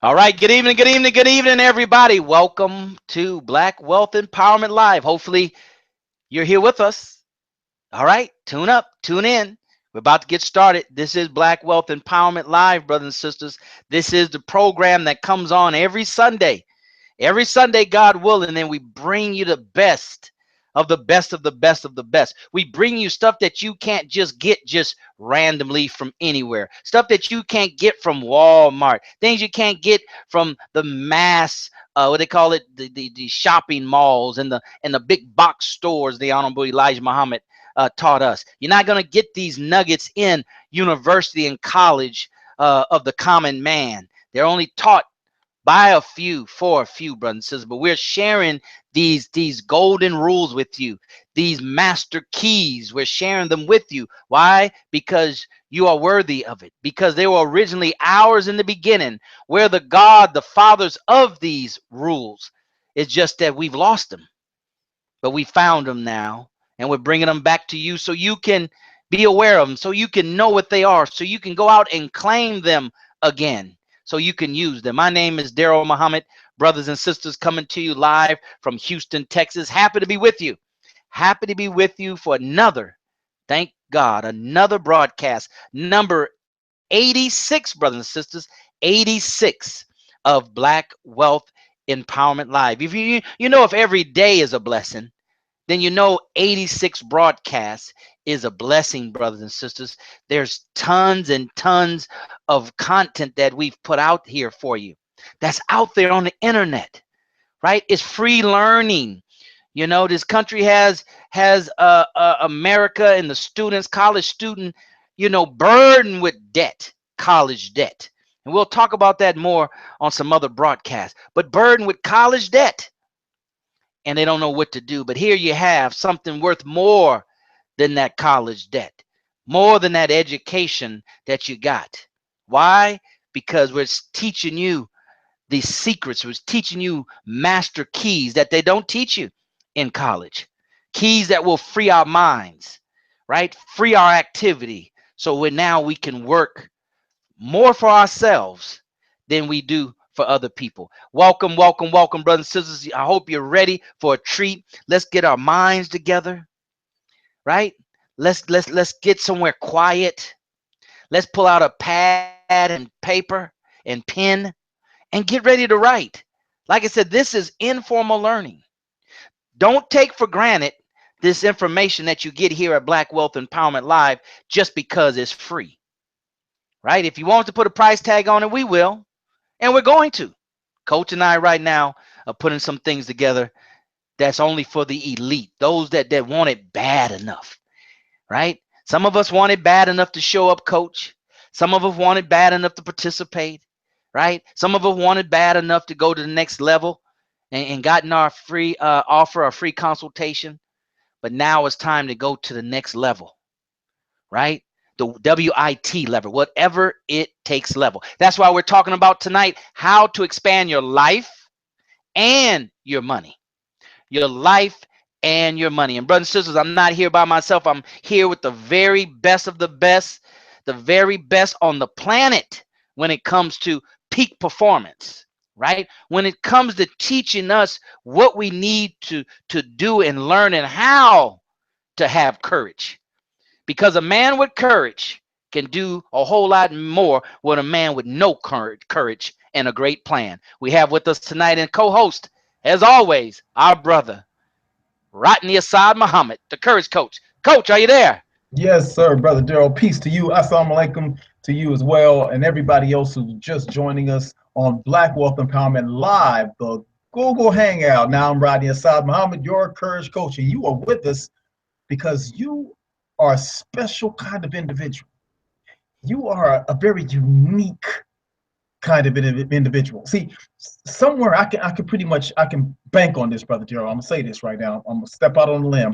All right, good evening, good evening, good evening, everybody. Welcome to Black Wealth Empowerment Live. Hopefully, you're here with us. All right, tune up, tune in. We're about to get started. This is Black Wealth Empowerment Live, brothers and sisters. This is the program that comes on every Sunday. Every Sunday, God willing, and we bring you the best of the best of the best of the best. We bring you stuff that you can't just get just randomly from anywhere. Stuff that you can't get from Walmart. Things you can't get from the mass what they call it, the shopping malls and the big box stores the Honorable Elijah Muhammad taught us. You're not going to get these nuggets in university and college of the common man. They're only taught by a few, for a few, brothers and sisters. But we're sharing these golden rules with you, these master keys. We're sharing them with you. Why? Because you are worthy of it. Because they were originally ours in the beginning. We're the God, the fathers of these rules. It's just that we've lost them, but we found them now, and we're bringing them back to you so you can be aware of them, so you can know what they are, so you can go out and claim them again, so you can use them. My name is Daryl Muhammad, brothers and sisters, coming to you live from Houston, Texas. Happy to be with you. Happy to be with you for another, thank God, another broadcast, number 86, brothers and sisters, 86 of Black Wealth Empowerment Live. If you know, if every day is a blessing, then you know 86 broadcasts is a blessing, brothers and sisters. There's tons and tons of content that we've put out here for you that's out there on the internet, right? It's free learning. You know, this country has America and the students, college student, burdened with debt, college debt. And we'll talk about that more on some other broadcasts. But burdened with college debt, and they don't know what to do. But here you have something worth more than that college debt, more than that education that you got. Why? Because we're teaching you these secrets. We're teaching you master keys that they don't teach you in college. Keys that will free our minds, right? Free our activity. So we can work more for ourselves than we do for other people. Welcome, welcome, welcome, brothers and sisters. I hope you're ready for a treat. Let's get our minds together, right? Let's get somewhere quiet. Let's pull out a pad and paper and pen and get ready to write. Like I said, this is informal learning. Don't take for granted this information that you get here at Black Wealth Empowerment Live just because it's free, right? If you want to put a price tag on it, we will. And we're going to. Coach and I right now are putting some things together that's only for the elite, those that want it bad enough, right? Some of us want it bad enough to show up, coach. Some of us want it bad enough to participate, right? Some of us want it bad enough to go to the next level and gotten our free offer, our free consultation. But now it's time to go to the next level, right? The WIT level, whatever it takes level. That's why we're talking about tonight how to expand your life and your money. Your life and your money. And brothers and sisters, I'm not here by myself. I'm here with the very best of the very best on the planet when it comes to peak performance, right? When it comes to teaching us what we need to do and learn and how to have courage. Because a man with courage can do a whole lot more than a man with no courage and a great plan. We have with us tonight and co-host, as always, our brother, Rodney Assad Muhammad, the courage coach. Coach, are you there? Yes, sir, Brother Daryl. Peace to you. Assalamu alaikum to you as well, and everybody else who's just joining us on Black Wealth Empowerment Live, the Google Hangout. Now I'm Rodney Assad Muhammad, your courage coach, and you are with us because you are a special kind of individual. You are a very unique kind of individual. See, somewhere I can pretty much I can bank on this, Brother Daryl. I'm gonna say this right now. I'm gonna step out on a limb.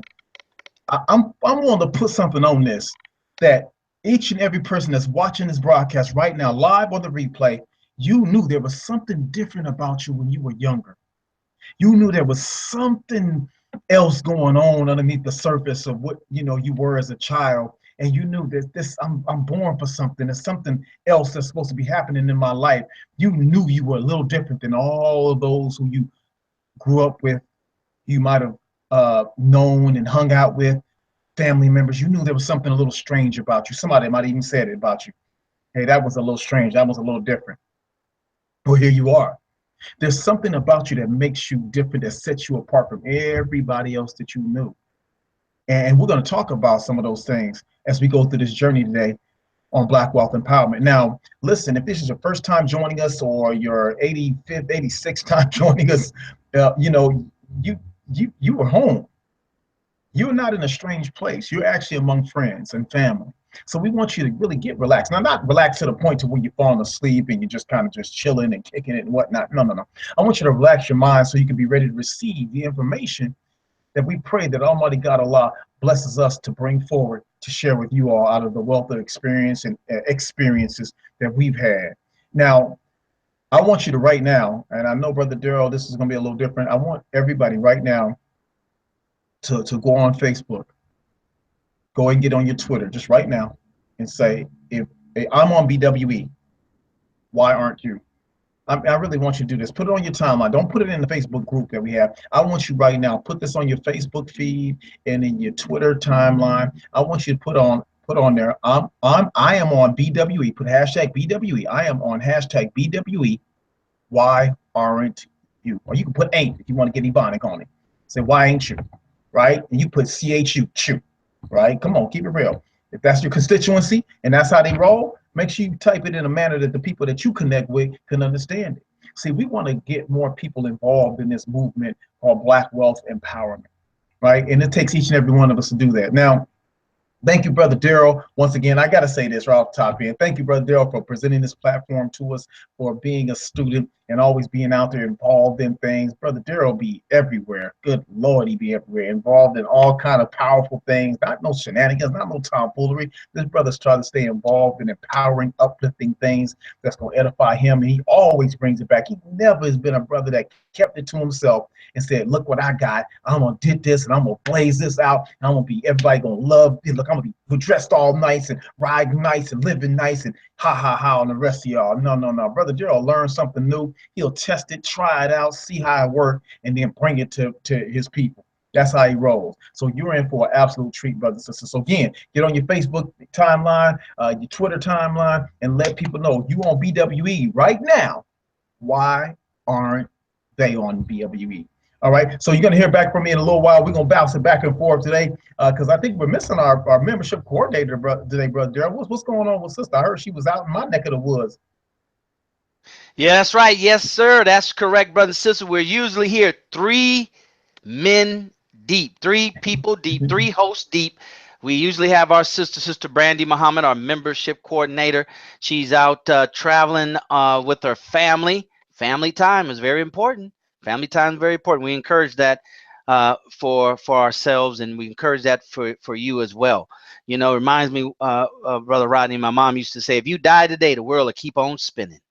I'm willing to put something on this that each and every person that's watching this broadcast right now, live on the replay, you knew there was something different about you when you were younger. You knew there was something else going on underneath the surface of what you were as a child, and you knew that I'm born for something. There's something else that's supposed to be happening in my life. You knew you were a little different than all of those who you grew up with, you might have known and hung out with, family members. You knew there was something a little strange about you. Somebody might even said it about you. Hey, that was a little strange. That was a little different. Well, here you are. There's something about you that makes you different, that sets you apart from everybody else that you knew. And we're going to talk about some of those things as we go through this journey today on Black Wealth Empowerment. Now, listen, if this is your first time joining us or your 85th, 86th time joining us, you know, you you were home. You're not in a strange place. You're actually among friends and family. So we want you to really get relaxed. Now, not relaxed to the point to where you're falling asleep and you're just kind of just chilling and kicking it and whatnot. No, no, no. I want you to relax your mind so you can be ready to receive the information that we pray that Almighty God Allah blesses us to bring forward to share with you all out of the wealth of experience and experiences that we've had. Now, I want you to right now, and I know, Brother Daryl, this is going to be a little different. I want everybody right now to go on Facebook, go and get on your Twitter just right now and say, if I'm on BWE, why aren't you? I really want you to do this. Put it on your timeline. Don't put it in the Facebook group that we have. I want you right now, put this on your Facebook feed and in your Twitter timeline. I want you to put on there. I am on BWE. Put hashtag BWE. I am on hashtag BWE. Why aren't you? Or you can put ain't if you want to get Ebonic on it. Say, why ain't you? Right? And you put CHU, chew. Right? Come on, keep it real. If that's your constituency and that's how they roll, make sure you type it in a manner that the people that you connect with can understand it. See, we want to get more people involved in this movement called Black Wealth Empowerment, right? And it takes each and every one of us to do that. Now, thank you, Brother Daryl. Once again, I got to say this right off the top end. Thank you, Brother Daryl, for presenting this platform to us, for being a student and always being out there involved in things. Brother Daryl be everywhere. Good Lord, he be everywhere. Involved in all kind of powerful things. Not no shenanigans, not no tomfoolery. This brother's trying to stay involved in empowering, uplifting things that's going to edify him. And he always brings it back. He never has been a brother that kept it to himself and said, look what I got. I'm going to did this and I'm going to blaze this out. And I'm going to be, everybody going to love it. Look, I'm going to be dressed all nice and ride nice and living nice and ha, ha, ha on the rest of y'all. No, no, no. Brother Daryl learn something new. He'll test it, try it out, see how it works, and then bring it to his people. That's how he rolls. So you're in for an absolute treat, brothers and sisters. So again, get on your Facebook timeline, your Twitter timeline, and let people know you on BWE right now. Why aren't they on BWE? All right, so you're going to hear back from me in a little while. We're going to bounce it back and forth today because I think we're missing our membership coordinator today, Brother Daryl. What's going on with sister? I heard she was out in my neck of the woods. Yeah, that's right. Yes, sir. That's correct, brother and sister. We're usually here 3 men deep, 3 people deep, 3 hosts deep. We usually have our Sister Brandy Muhammad, our membership coordinator. She's out traveling with her family. Family time is very important. Family time is very important. We encourage that for ourselves, and we encourage that for you as well. You know, it reminds me of Brother Rodney. My mom used to say, if you die today, the world will keep on spinning.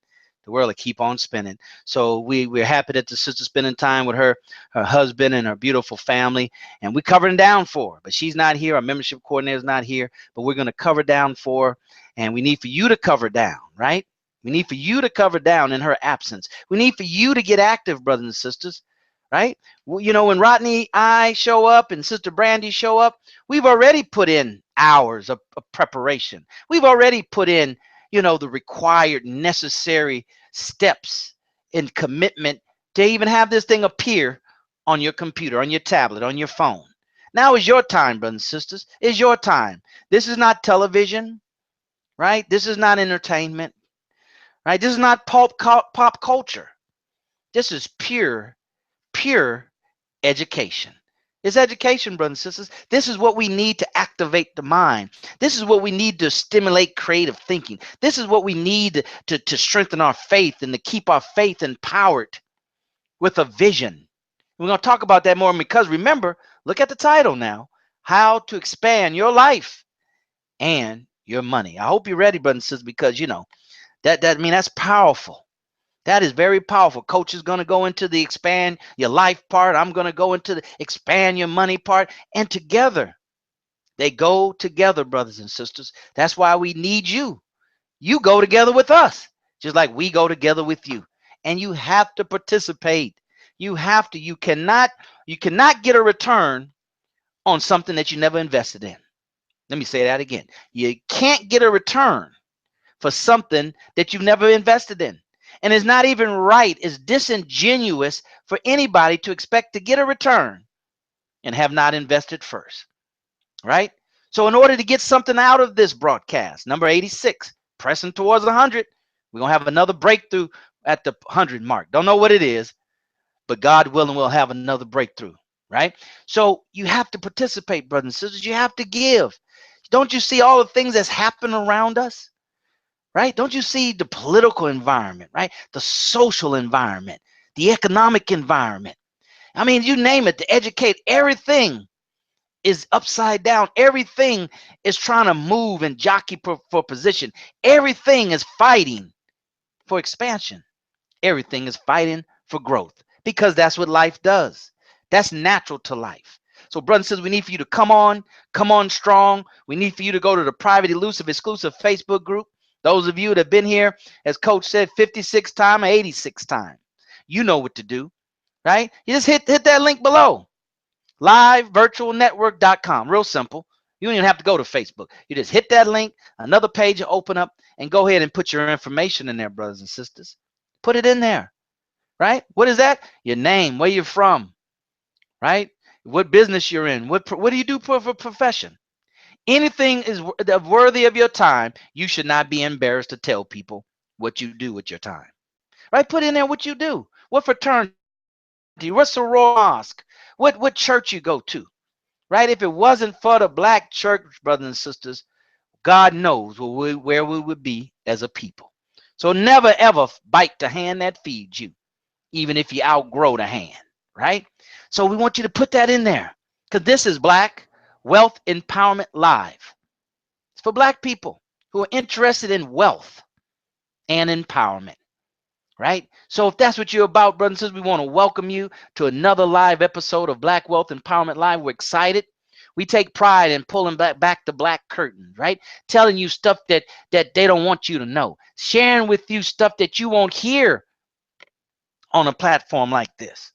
The world will keep on spinning. So we're happy that the sister's spending time with her husband and her beautiful family, and we're covering down for her. But she's not here. Our membership coordinator's not here, but we're going to cover down for her, and we need for you to cover down, right? We need for you to cover down in her absence. We need for you to get active, brothers and sisters, right? Well, you know, when Rodney, I show up and Sister Brandy show up, we've already put in hours of preparation. We've already put in, you know, the required necessary steps and commitment to even have this thing appear on your computer, on your tablet, on your phone. Now is your time, brothers and sisters. It's your time. This is not television, right? This is not entertainment, right? This is not pop culture. This is pure education. It's education, brothers and sisters. This is what we need to activate the mind. This is what we need to stimulate creative thinking. This is what we need to strengthen our faith and to keep our faith empowered with a vision. We're going to talk about that more because remember, look at the title now, How to Expand Your Life and Your Money. I hope you're ready, brothers and sisters, because, you know, that's powerful. That is very powerful. Coach is going to go into the expand your life part. I'm going to go into the expand your money part. And together, They go together, brothers and sisters. That's why we need you. You go together with us, just like we go together with you. And you have to participate. You have to. You cannot get a return on something that you never invested in. Let me say that again. You can't get a return for something that you've never invested in. And it's not even right. It's disingenuous for anybody to expect to get a return and have not invested first. Right? So in order to get something out of this broadcast, number 86, pressing towards 100, we're going to have another breakthrough at the 100 mark. Don't know what it is, but God willing, we'll have another breakthrough. Right? So you have to participate, brothers and sisters. You have to give. Don't you see all the things that's happened around us? Right? Don't you see the political environment, right? The social environment, the economic environment. I mean, you name it, to educate, everything is upside down. Everything is trying to move and jockey for position. Everything is fighting for expansion. Everything is fighting for growth because that's what life does. That's natural to life. So, brother and sisters, we need for you to come on strong. We need for you to go to the private, elusive, exclusive Facebook group. Those of you that have been here, as Coach said, 56 time or 86 time, you know what to do, right? You just hit that link below, livevirtualnetwork.com. Real simple. You don't even have to go to Facebook. You just hit that link, another page will open up, and go ahead and put your information in there, brothers and sisters. Put it in there, right? What is that? Your name, where you're from, right? What business you're in. What do you do for a profession? Anything is worthy of your time. You should not be embarrassed to tell people what you do with your time, right? Put in there what you do, what fraternity, what sorority mosque, what church you go to, right? If it wasn't for the black church, brothers and sisters, God knows where we would be as a people. So never ever bite the hand that feeds you, even if you outgrow the hand, right? So we want you to put that in there, because this is Black Wealth Empowerment Live. It's for black people who are interested in wealth and empowerment, right? So if that's what you're about, brothers and sisters, we want to welcome you to another live episode of Black Wealth Empowerment Live. We're excited. We take pride in pulling back the black curtain, right? Telling you stuff that they don't want you to know. Sharing with you stuff that you won't hear on a platform like this.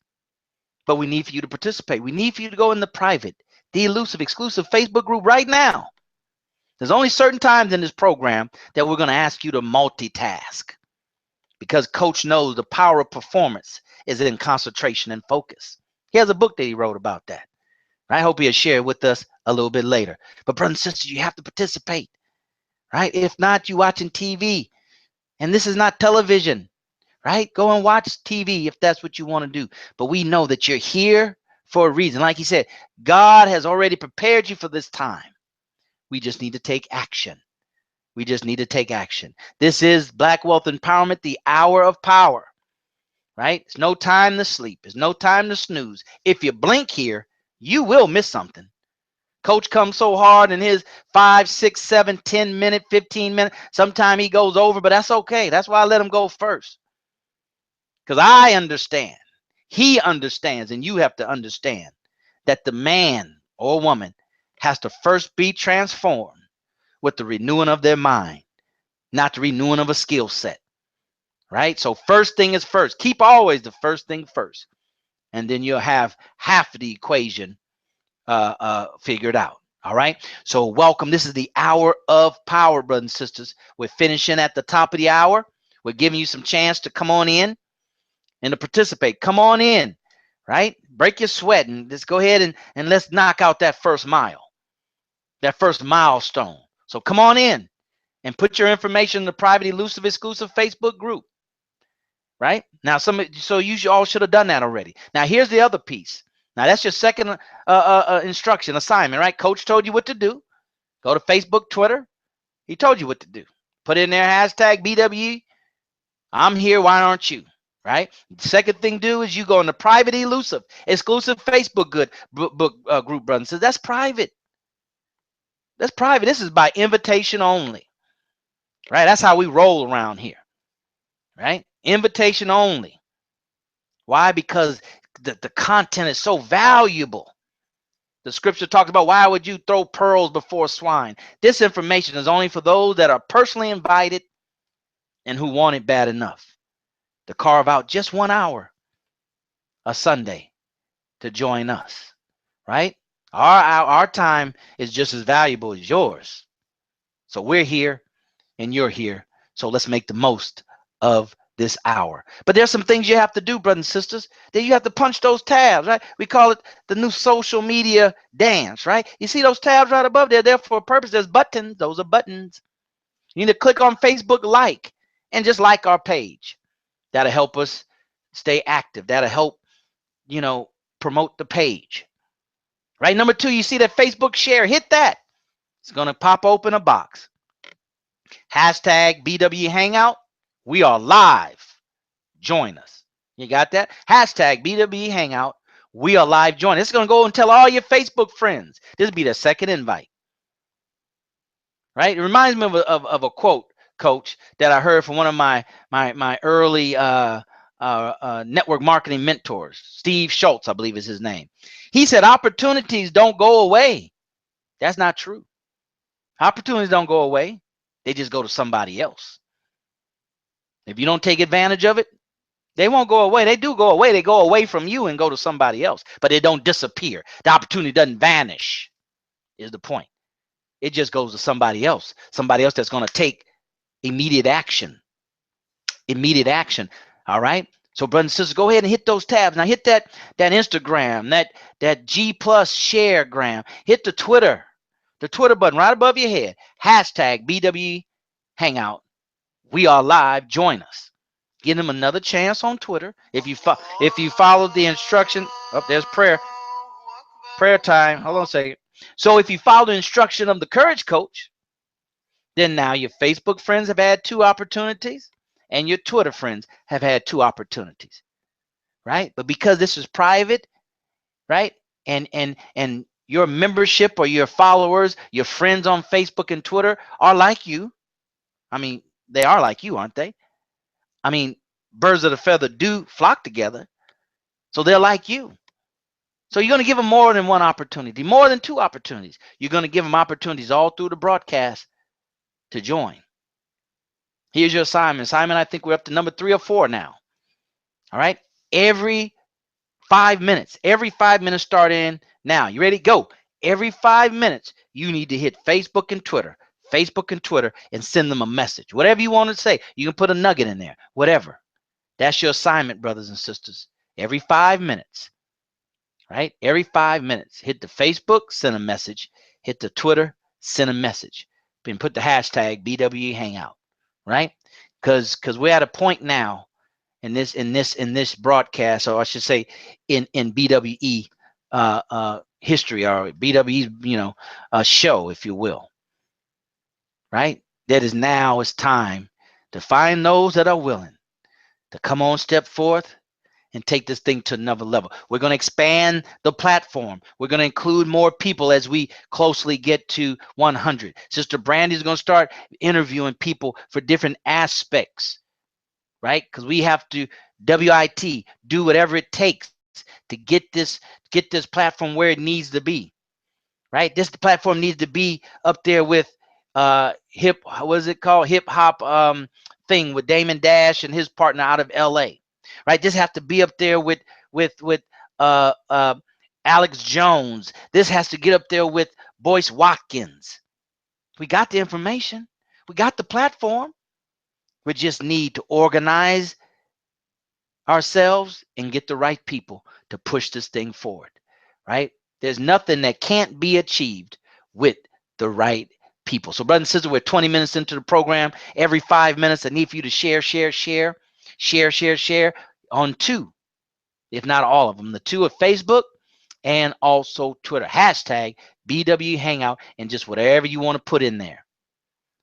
But we need for you to participate. We need for you to go in the private, the elusive, exclusive Facebook group right now. There's only certain times in this program that we're going to ask you to multitask, because Coach knows the power of performance is in concentration and focus. He has a book that he wrote about that. I hope he'll share it with us a little bit later. But brothers and sisters, you have to participate, right? If not, you're watching TV, and this is not television, right? Go and watch TV if that's what you want to do. But we know that you're here for a reason. Like he said, God has already prepared you for this time. We just need to take action. We just need to take action. This is Black Wealth Empowerment, the hour of power, right? It's no time to sleep. It's no time to snooze. If you blink here, you will miss something. Coach comes so hard in his 5, 6, 7, 10 minute, 15 minute. Sometimes he goes over, but that's okay. That's why I let him go first. Because I understand. He understands, and you have to understand that the man or woman has to first be transformed with the renewing of their mind, not the renewing of a skill set, right? So first thing is first. Keep always the first thing first, and then you'll have half of the equation figured out. All right. So welcome. This is the hour of power, brothers and sisters. We're finishing at the top of the hour. We're giving you some chance to come on in and to participate. Come on in, right? Break your sweat and just go ahead and let's knock out that first mile, that first milestone. So come on in and put your information in the private, elusive, exclusive Facebook group, right? Now, so you all should have done that already. Now, here's the other piece. Now, that's your second instruction, assignment, right? Coach told you what to do. Go to Facebook, Twitter. He told you what to do. Put in there hashtag BWE. I'm here. Why aren't you? Right? The second thing to do is you go in the private, elusive, exclusive Facebook group, brothers. So that's private. That's private. This is by invitation only. Right? That's how we roll around here. Right? Invitation only. Why? Because the content is so valuable. The scripture talks about why would you throw pearls before swine? This information is only for those that are personally invited and who want it bad enough to carve out just 1 hour a Sunday to join us, right? Our time is just as valuable as yours. So we're here and you're here. So let's make the most of this hour. But there's some things you have to do, brothers and sisters. Then you have to punch those tabs, right? We call it the new social media dance, right? You see those tabs right above there? They're for a purpose. There's buttons. Those are buttons. You need to click on Facebook like and just like our page. That'll help us stay active. That'll help, promote the page. Right? Number 2, you see that Facebook share. Hit that. It's going to pop open a box. Hashtag BW Hangout. We are live. Join us. You got that? Hashtag BW Hangout. We are live. Join us. It's going to go and tell all your Facebook friends. This will be the second invite. Right? It reminds me of a quote, Coach, that I heard from one of my early network marketing mentors, Steve Schultz, I believe is his name. He said, opportunities don't go away. That's not true. Opportunities don't go away. They just go to somebody else. If you don't take advantage of it, they won't go away. They do go away. They go away from you and go to somebody else, but they don't disappear. The opportunity doesn't vanish, is the point. It just goes to somebody else that's going to take immediate action. Immediate action. All right. So brothers and sisters, go ahead and hit those tabs. Now hit that Instagram, that G+ sharegram. Hit the Twitter button right above your head. Hashtag BW Hangout. We are live. Join us. Give them another chance on Twitter. If you followed the instruction, there's prayer time. Hold on a second. So if you follow the instruction of the Courage Coach, then now your Facebook friends have had 2 opportunities and your Twitter friends have had 2 opportunities, right? But because this is private, right? And your membership or your followers, your friends on Facebook and Twitter are like you. I mean, they are like you, aren't they? I mean, birds of a feather do flock together. So they're like you. So you're going to give them more than 1 opportunity, more than 2 opportunities. You're going to give them opportunities all through the broadcast to join. Here's your assignment. Assignment, I think we're up to number 3 or 4 now. All right. Every 5 minutes start in now. You ready? Go. Every 5 minutes, you need to hit Facebook and Twitter and send them a message. Whatever you want to say, you can put a nugget in there, whatever. That's your assignment, brothers and sisters. Every 5 minutes, right? Every 5 minutes, hit the Facebook, send a message. Hit the Twitter, send a message. And put the hashtag BW Hangout, right? Because we're at a point now in this broadcast, or I should say in BWE history, or BWE show, if you will, right? That is now it's time to find those that are willing to come on, step forth and take this thing to another level. We're going to expand the platform. We're going to include more people as we closely get to 100. Sister Brandy's going to start interviewing people for different aspects, right? Because we have to WIT do whatever it takes to get this platform where it needs to be, right? This platform needs to be up there with hip hop thing with Damon Dash and his partner out of LA, right? This has to be up there with Alex Jones. This has to get up there with Boyce Watkins. We got the information. We got the platform. We just need to organize ourselves and get the right people to push this thing forward, right? There's nothing that can't be achieved with the right people. So brothers and sisters, we're 20 minutes into the program. Every 5 minutes, I need for you to share on 2, if not all of them. The 2 of Facebook and also Twitter. Hashtag BW Hangout and just whatever you want to put in there.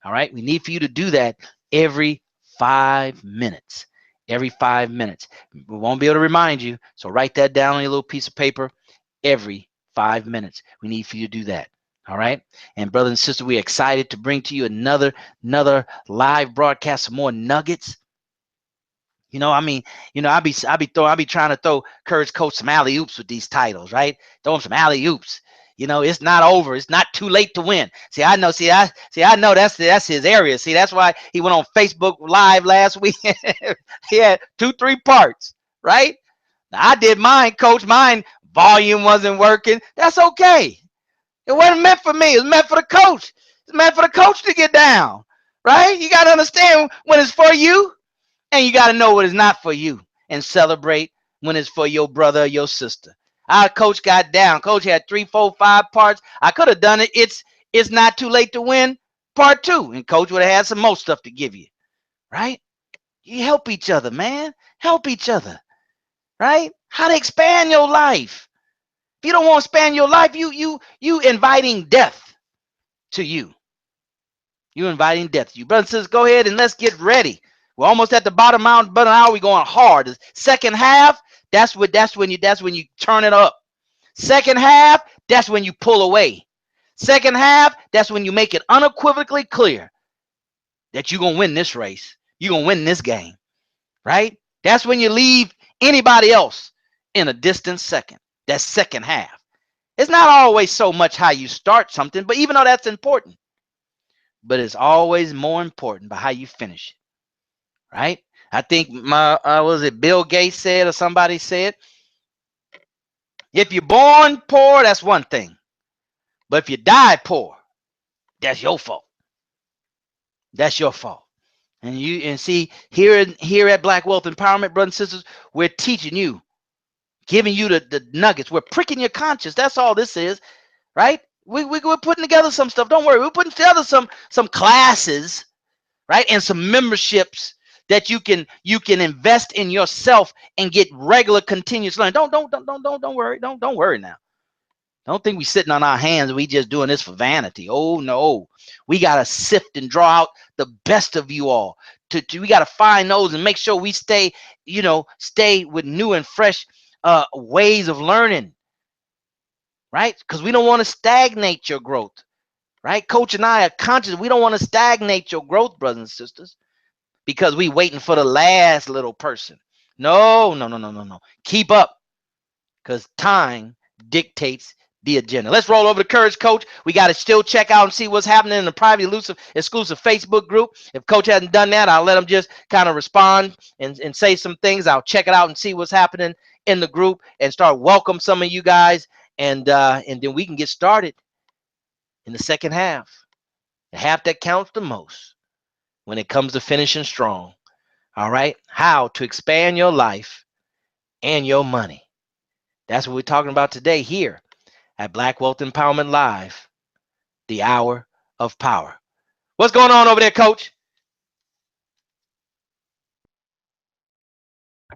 All right. We need for you to do that every 5 minutes. Every 5 minutes. We won't be able to remind you. So write that down on your little piece of paper. Every 5 minutes. We need for you to do that. All right. And brothers and sisters, we're excited to bring to you another live broadcast, some more nuggets. I be trying to throw Courage Coach some alley oops with these titles, right? Throw him some alley oops. It's not over. It's not too late to win. I know that's his area. See, that's why he went on Facebook Live last week. He had 3 parts, right? Now, I did mine, coach. Mine volume wasn't working. That's okay. It wasn't meant for me. It was meant for the coach. It's meant for the coach to get down, right? You got to understand when it's for you, and you got to know when it's not for you, and celebrate when it's for your brother or your sister. Our coach got down. Coach had 3, 4, 5 parts. I could have done it. It's not too late to win part 2, and coach would have had some more stuff to give you, right? You help each other, man. Help each other, right? How to expand your life. If you don't want to expand your life, you inviting death to you. You inviting death to you. Brothers and sisters, go ahead and let's get ready. We're almost at the bottom of the hour. We're going hard. The second half, that's when you turn it up. Second half, that's when you pull away. Second half, that's when you make it unequivocally clear that you're gonna win this race. You're gonna win this game, right? That's when you leave anybody else in a distant second. That second half. It's not always so much how you start something, but even though that's important, but it's always more important by how you finish it, right? I think was it Bill Gates said or somebody said, if you're born poor, that's one thing, but if you die poor, that's your fault. That's your fault. And see here at Black Wealth Empowerment, brothers and sisters, we're teaching you, giving you the nuggets. We're pricking your conscience. That's all this is, right? We're putting together some stuff. Don't worry. We're putting together some classes, right, and some memberships that you can invest in yourself and get regular continuous learning. Don't worry. Don't worry now. Don't think we sitting on our hands and we just doing this for vanity. Oh no, we gotta sift and draw out the best of you all. We gotta find those and make sure we stay with new and fresh ways of learning, right? Because we don't want to stagnate your growth, right? Coach and I are conscious. We don't want to stagnate your growth, brothers and sisters, because we waiting for the last little person. No. Keep up, because time dictates the agenda. Let's roll over to Courage Coach. We got to still check out and see what's happening in the private exclusive Facebook group. If Coach hasn't done that, I'll let him just kind of respond and say some things. I'll check it out and see what's happening in the group and start welcome some of you guys, and then we can get started in the second half. The half that counts the most when it comes to finishing strong. All right, how to expand your life and your money. That's what we're talking about today here at Black Wealth Empowerment Live, the hour of power. What's going on over there, Coach?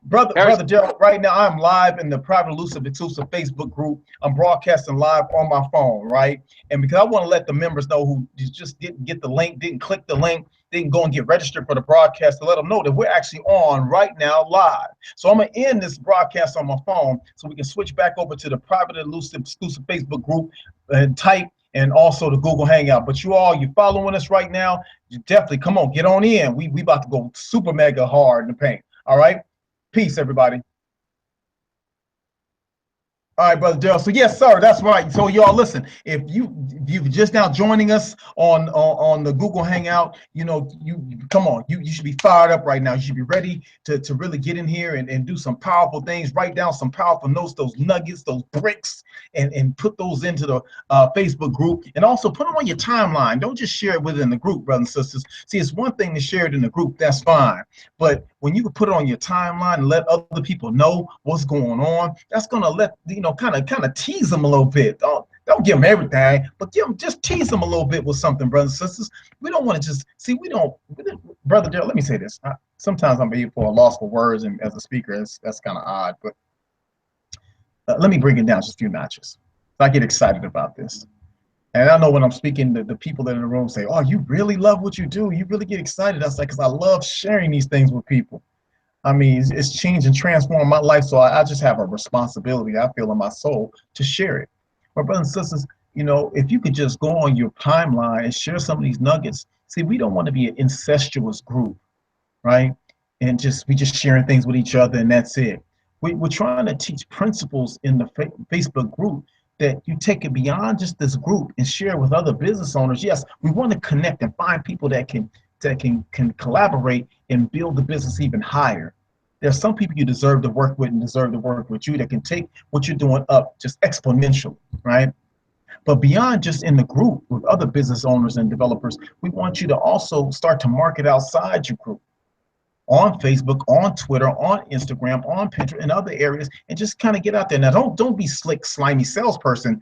Brother Gerald, right now I'm live in the private exclusive Facebook group. I'm broadcasting live on my phone, right? And because I want to let the members know who just didn't get the link, didn't click the link, didn't go and get registered for the broadcast, to let them know that we're actually on right now live. So I'm going to end this broadcast on my phone so we can switch back over to the private exclusive Facebook group and type, and also the Google Hangout. But you following us right now, you definitely come on, get on in. We about to go super mega hard in the paint. All right. Peace, everybody. All right, Brother Daryl. So yes, sir, that's right. So y'all listen, if you've just now joining us on the Google Hangout, you come on, you should be fired up right now. You should be ready to really get in here and do some powerful things, write down some powerful notes, those nuggets, those bricks, and put those into the Facebook group, and also put them on your timeline. Don't just share it within the group, brothers and sisters. See, it's one thing to share it in the group, that's fine. But when you can put it on your timeline and let other people know what's going on, that's gonna let kind of tease them a little bit. Don't give them everything, but just tease them a little bit with something, brothers and sisters. We don't want to just see. Brother Daryl, let me say this. Sometimes I'm able for a loss for words, and as a speaker, that's kind of odd. But let me bring it down just a few notches. I get excited about this. And I know when I'm speaking, the people that are in the room say, "Oh, you really love what you do. You really get excited." I say, because I love sharing these things with people. I mean, it's changed and transformed my life, so I just have a responsibility, I feel, in my soul to share it. My brothers and sisters, if you could just go on your timeline and share some of these nuggets. See, we don't want to be an incestuous group, right? And we just sharing things with each other and that's it. We're trying to teach principles in the Facebook group that you take it beyond just this group and share with other business owners. Yes, we want to connect and find people that can collaborate and build the business even higher. There's some people you deserve to work with and deserve to work with you that can take what you're doing up just exponentially, right? But beyond just in the group with other business owners and developers, we want you to also start to market outside your group on Facebook, on Twitter, on Instagram, on Pinterest, and other areas, and just kind of get out there. Now, don't be slick, slimy salesperson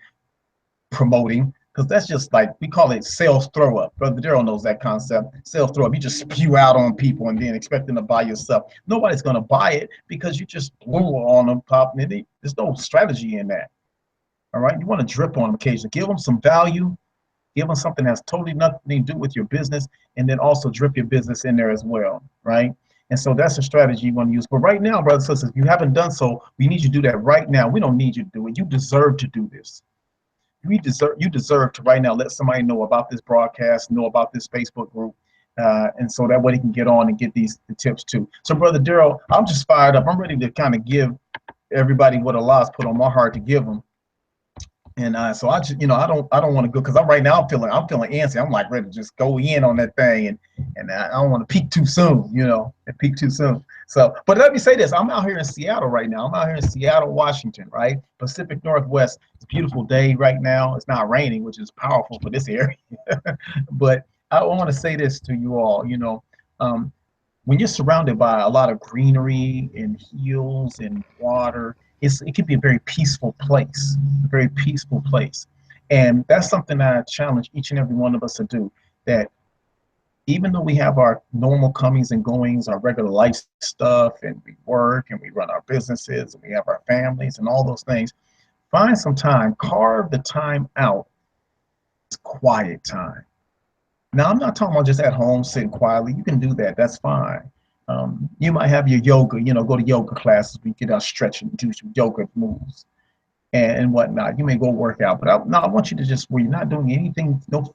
promoting, because that's just like, we call it sales throw up. Brother Daryl knows that concept. Sales throw up. You just spew out on people and then expect them to buy your stuff. Nobody's going to buy it because you just blew on them, pop. There's no strategy in that. All right. You want to drip on them occasionally. Give them some value. Give them something that's totally nothing to do with your business, and then also drip your business in there as well, right? And so that's a strategy you want to use. But right now, brothers and sisters, if you haven't done so, we need you to do that right now. We don't need you to do it. You deserve to do this. You deserve to right now let somebody know about this broadcast, know about this Facebook group, and so that way they can get on and get the tips too. So, Brother Daryl, I'm just fired up. I'm ready to kind of give everybody what Allah's put on my heart to give them. And so I just, I don't want to go, because I'm right now I'm feeling antsy. I'm like ready to just go in on that thing, and I don't want to peak too soon, and peak too soon. So, but let me say this: I'm out here in Seattle right now. I'm out here in Seattle, Washington, right? Pacific Northwest. It's a beautiful day right now. It's not raining, which is powerful for this area. But I want to say this to you all. When you're surrounded by a lot of greenery and hills and water, it can be a very peaceful place, a very peaceful place. And that's something that I challenge each and every one of us to do, that even though we have our normal comings and goings, our regular life stuff, and we work and we run our businesses and we have our families and all those things, find some time, carve the time out, it's quiet time. Now, I'm not talking about just at home sitting quietly. You can do that. That's fine. You might have your yoga, go to yoga classes. We get out stretching, do some yoga moves and whatnot. You may go work out, but I want you to just, where you're not doing anything, no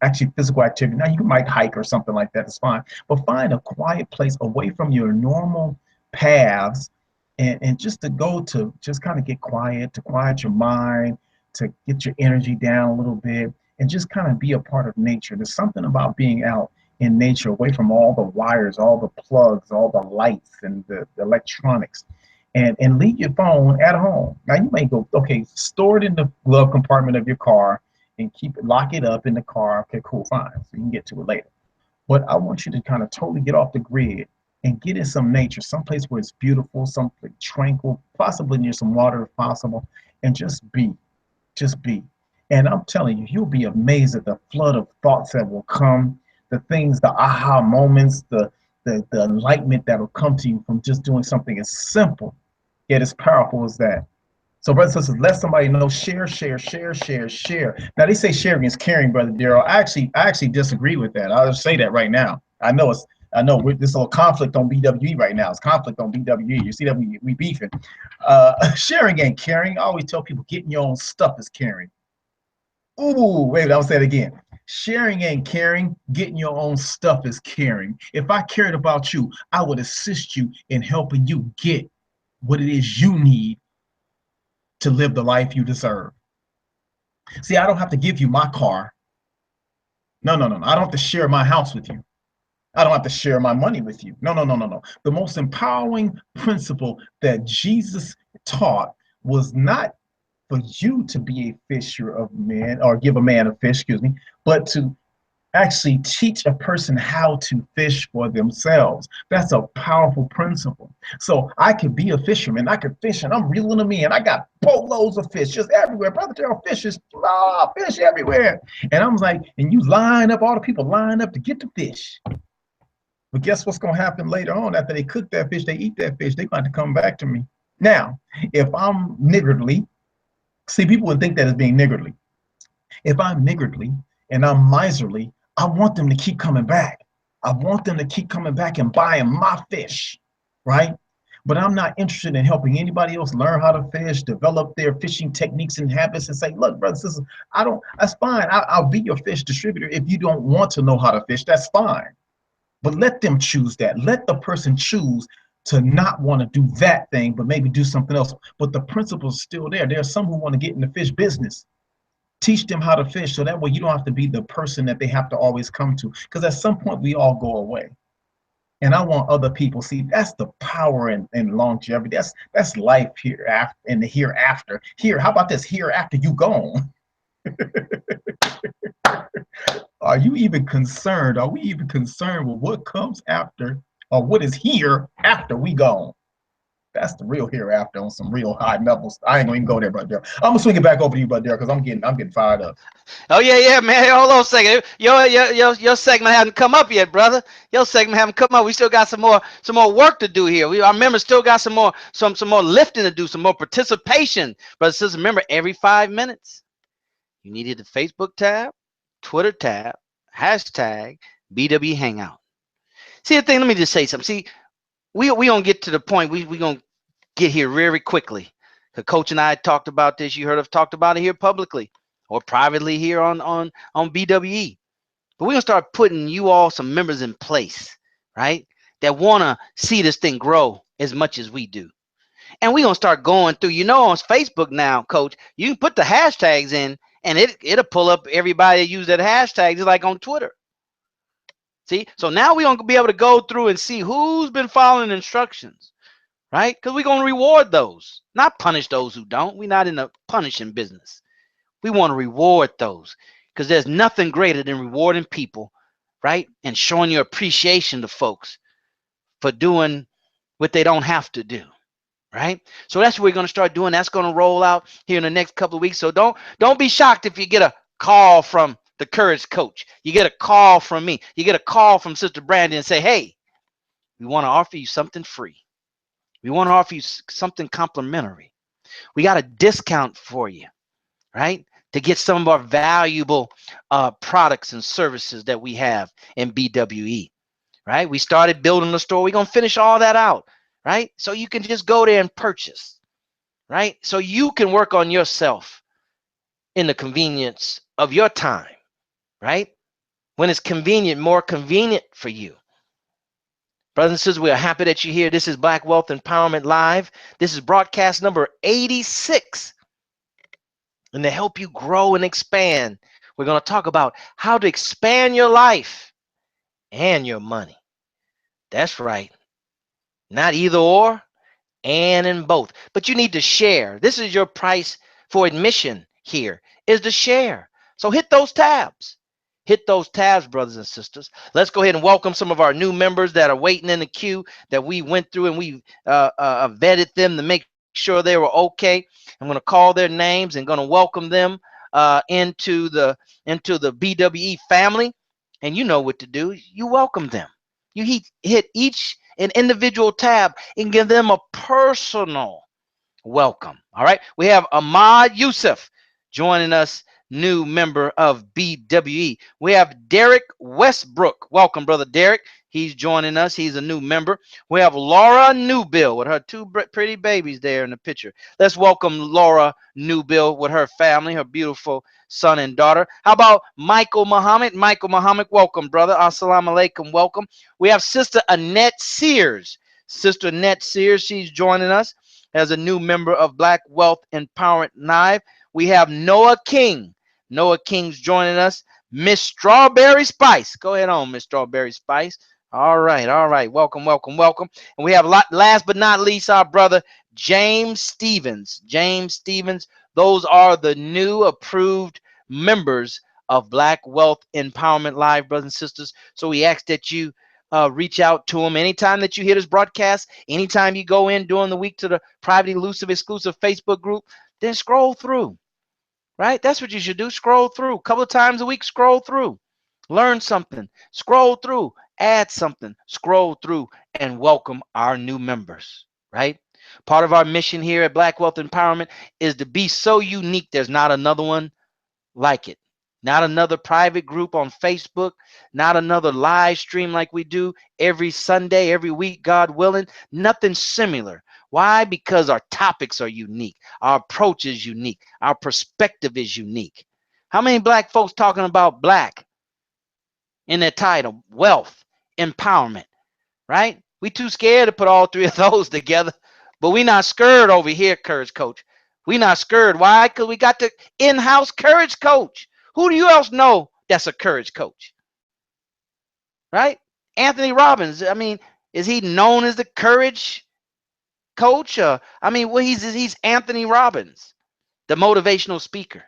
actually physical activity. Now, you might hike or something like that. It's fine. But find a quiet place away from your normal paths, and just to go to just kind of get quiet, to quiet your mind, to get your energy down a little bit, and just kind of be a part of nature. There's something about being out in nature, away from all the wires, all the plugs, all the lights and the electronics, and leave your phone at home. Now, you may go, okay, store it in the glove compartment of your car and lock it up in the car. Okay, cool, fine. So you can get to it later. But I want you to kind of totally get off the grid and get in some nature, someplace where it's beautiful, something tranquil, possibly near some water if possible, and just be. And I'm telling you, you'll be amazed at the flood of thoughts that will come, the things, the aha moments, the enlightenment that will come to you from just doing something as simple yet as powerful as that. So, brothers and sisters, let somebody know. Share. Now, they say sharing is caring, Brother Daryl. I actually disagree with that. I'll just say that right now. I know this little conflict on BWE right now. It's conflict on BWE. You see that we beefing. Sharing ain't caring. I always tell people, getting your own stuff is caring. Ooh, wait, I'll say it again. Sharing ain't caring. Getting your own stuff is caring. If I cared about you, I would assist you in helping you get what it is you need to live the life you deserve. See, I don't have to give you my car. No. I don't have to share my house with you. I don't have to share my money with you. No. The most empowering principle that Jesus taught was not for you to be a fisher of men, or give a man a fish, but to actually teach a person how to fish for themselves. That's a powerful principle. So I could be a fisherman. I could fish, and I'm reeling them in. I got boatloads of fish just everywhere. Brother Daryl, fish everywhere. And I'm like, and you line up, all the people line up to get the fish. But guess what's going to happen later on? After they cook that fish, they eat that fish, they're going to come back to me. Now, if I'm niggardly, see, people would think that as being niggardly. If I'm niggardly and I'm miserly, I want them to keep coming back. I want them to keep coming back and buying my fish, right? But I'm not interested in helping anybody else learn how to fish, develop their fishing techniques and habits, and say, look, brothers and sisters, that's fine. I'll be your fish distributor. If you don't want to know how to fish, that's fine. But let them choose that. Let the person choose to not want to do that thing, but maybe do something else. But the principle's still there. There are some who want to get in the fish business. Teach them how to fish so that way you don't have to be the person that they have to always come to. Because at some point we all go away. And I want other people see that's the power and longevity. That's life here after and the hereafter. Here, how about this here after you gone? Are you even concerned? Are we even concerned with what comes after or what is here after we gone? That's the real hereafter on some real high levels. I ain't gonna even go there, Brother Derek. I'm gonna swing it back over to you, Brother Derek, because I'm getting fired up. Oh yeah, man. Hey, hold on a second. Your segment hasn't come up yet, brother. Your segment haven't come up. We still got some more work to do here. Our members still got some more lifting to do, some more participation. Brothers and sisters, remember every 5 minutes, you needed the Facebook tab, Twitter tab, hashtag BW Hangout. See the thing, let me just say something. See, we gonna get to the point, we gonna get here very quickly. The coach and I talked about this. You heard us talked about it here publicly or privately here on BWE. But we're gonna start putting you all some members in place, right? That wanna see this thing grow as much as we do. And we're gonna start going through, on Facebook now, coach, you can put the hashtags in and it'll pull up everybody that use that hashtag just like on Twitter. See, so now we're gonna be able to go through and see who's been following instructions, right? Because we're gonna reward those, not punish those who don't. We're not in the punishing business. We want to reward those because there's nothing greater than rewarding people, right? And showing your appreciation to folks for doing what they don't have to do, right? So that's what we're going to start doing. That's going to roll out here in the next couple of weeks. So don't be shocked if you get a call from the Courage Coach. You get a call from me. You get a call from Sister Brandon and say, hey, we want to offer you something free. We want to offer you something complimentary. We got a discount for you, right? To get some of our valuable products and services that we have in BWE, right? We started building the store. We're going to finish all that out, right? So you can just go there and purchase, right? So you can work on yourself in the convenience of your time, right? When it's convenient, more convenient for you. Brothers and sisters, we are happy that you're here. This is Black Wealth Empowerment Live. This is broadcast number 86. And to help you grow and expand, we're going to talk about how to expand your life and your money. That's right. Not either or, and in both. But you need to share. This is your price for admission here, is to share. So hit those tabs. Hit those tabs, brothers and sisters. Let's go ahead and welcome some of our new members that are waiting in the queue that we went through and we vetted them to make sure they were okay. I'm going to call their names and going to welcome them into the BWE family. And you know what to do. You welcome them. You hit each an individual tab and give them a personal welcome. All right. We have Ahmad Yusuf joining us, new member of BWE. We have Derek Westbrook. Welcome, brother Derek. He's joining us. He's a new member. We have Laura Newbill with her two pretty babies there in the picture. Let's welcome Laura Newbill with her family, her beautiful son and daughter. How about Michael Muhammad? Michael Muhammad, welcome, brother. Assalamu alaikum, welcome. We have Sister Annette Sears. Sister Annette Sears, she's joining us as a new member of Black Wealth Empowerment Live. We have Noah King. Noah King's joining us. Miss Strawberry Spice. Go ahead on, Miss Strawberry Spice. All right. Welcome. And we have, last but not least, our brother James Stevens. James Stevens. Those are the new approved members of Black Wealth Empowerment Live, brothers and sisters. So we ask that you reach out to them anytime that you hear this broadcast, anytime you go in during the week to the private, elusive, exclusive Facebook group, then scroll through, right? That's what you should do. Scroll through a couple of times a week. Scroll through, learn something, scroll through, add something, scroll through, and welcome our new members, right? Part of our mission here at Black Wealth Empowerment is to be so unique. There's not another one like it. Not another private group on Facebook, not another live stream like we do every Sunday, every week, God willing. Nothing similar. Why? Because our topics are unique. Our approach is unique. Our perspective is unique. How many black folks talking about black in their title? Wealth, empowerment, right? We too scared to put all three of those together. But we not scared over here, courage coach. We not scared. Why? Because we got the in-house courage coach. Who do you else know that's a courage coach? Right? Anthony Robbins. I mean, is he known as the courage coach? I mean, well, he's Anthony Robbins, the motivational speaker.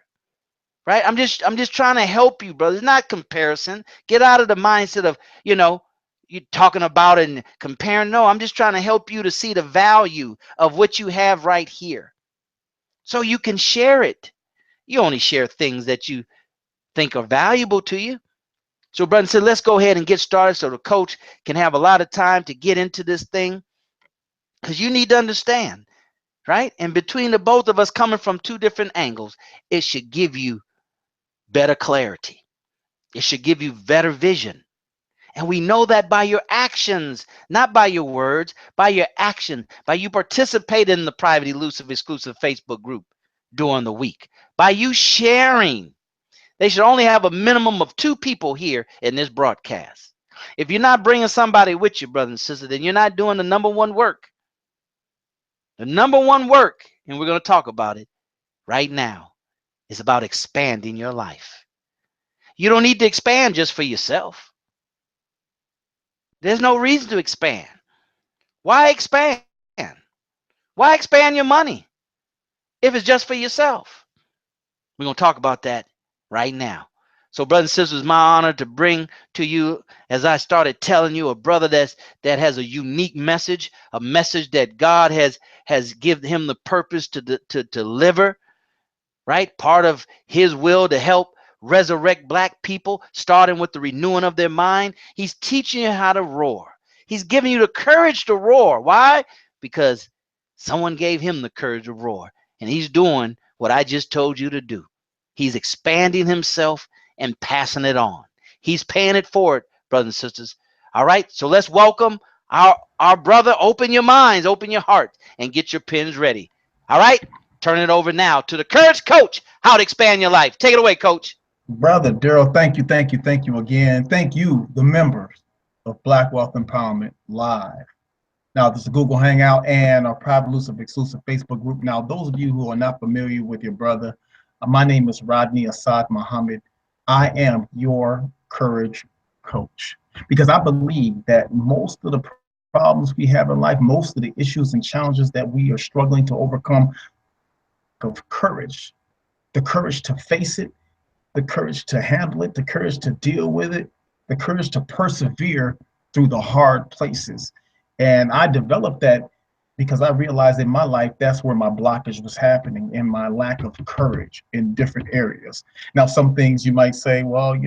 Right? I'm just trying to help you, brother. It's not comparison. Get out of the mindset of, you talking about it and comparing. No, I'm just trying to help you to see the value of what you have right here, so you can share it. You only share things that you think are valuable to you. So, brother, said, let's go ahead and get started so the coach can have a lot of time to get into this thing, because you need to understand, right? And between the both of us coming from two different angles, it should give you better clarity. It should give you better vision. And we know that by your actions, not by your words, by your action, by you participating in the private, elusive, exclusive Facebook group during the week, by you sharing. They should only have a minimum of 2 people here in this broadcast. If you're not bringing somebody with you, brother and sister, then you're not doing the number one work. The number one work, and we're going to talk about it right now, is about expanding your life. You don't need to expand just for yourself. There's no reason to expand. Why expand? Why expand your money if it's just for yourself? We're going to talk about that right now. So, brothers and sisters, it's my honor to bring to you, as I started telling you, a brother that has a unique message, a message that God has given him the purpose to deliver, right? Part of his will to help resurrect black people, starting with the renewing of their mind. He's teaching you how to roar. He's giving you the courage to roar. Why? Because someone gave him the courage to roar, and he's doing what I just told you to do. He's expanding himself and passing it on. He's paying it forward, brothers and sisters. All right, so let's welcome our brother. Open your minds, open your heart, and get your pens ready. All right, turn it over now to the Courage Coach, how to expand your life. Take it away, Coach. Brother Daryl, thank you again. Thank you, the members of Black Wealth Empowerment Live. Now, this is Google Hangout and our private, elusive, exclusive Facebook group. Now, those of you who are not familiar with your brother, my name is Rodney Assad Muhammad. I am your courage coach, because I believe that most of the problems we have in life, most of the issues and challenges that we are struggling to overcome, of courage, the courage to face it, the courage to handle it, the courage to deal with it, the courage to persevere through the hard places. And I developed that because I realized in my life that's where my blockage was happening, in my lack of courage in different areas. Now, some things you might say, well,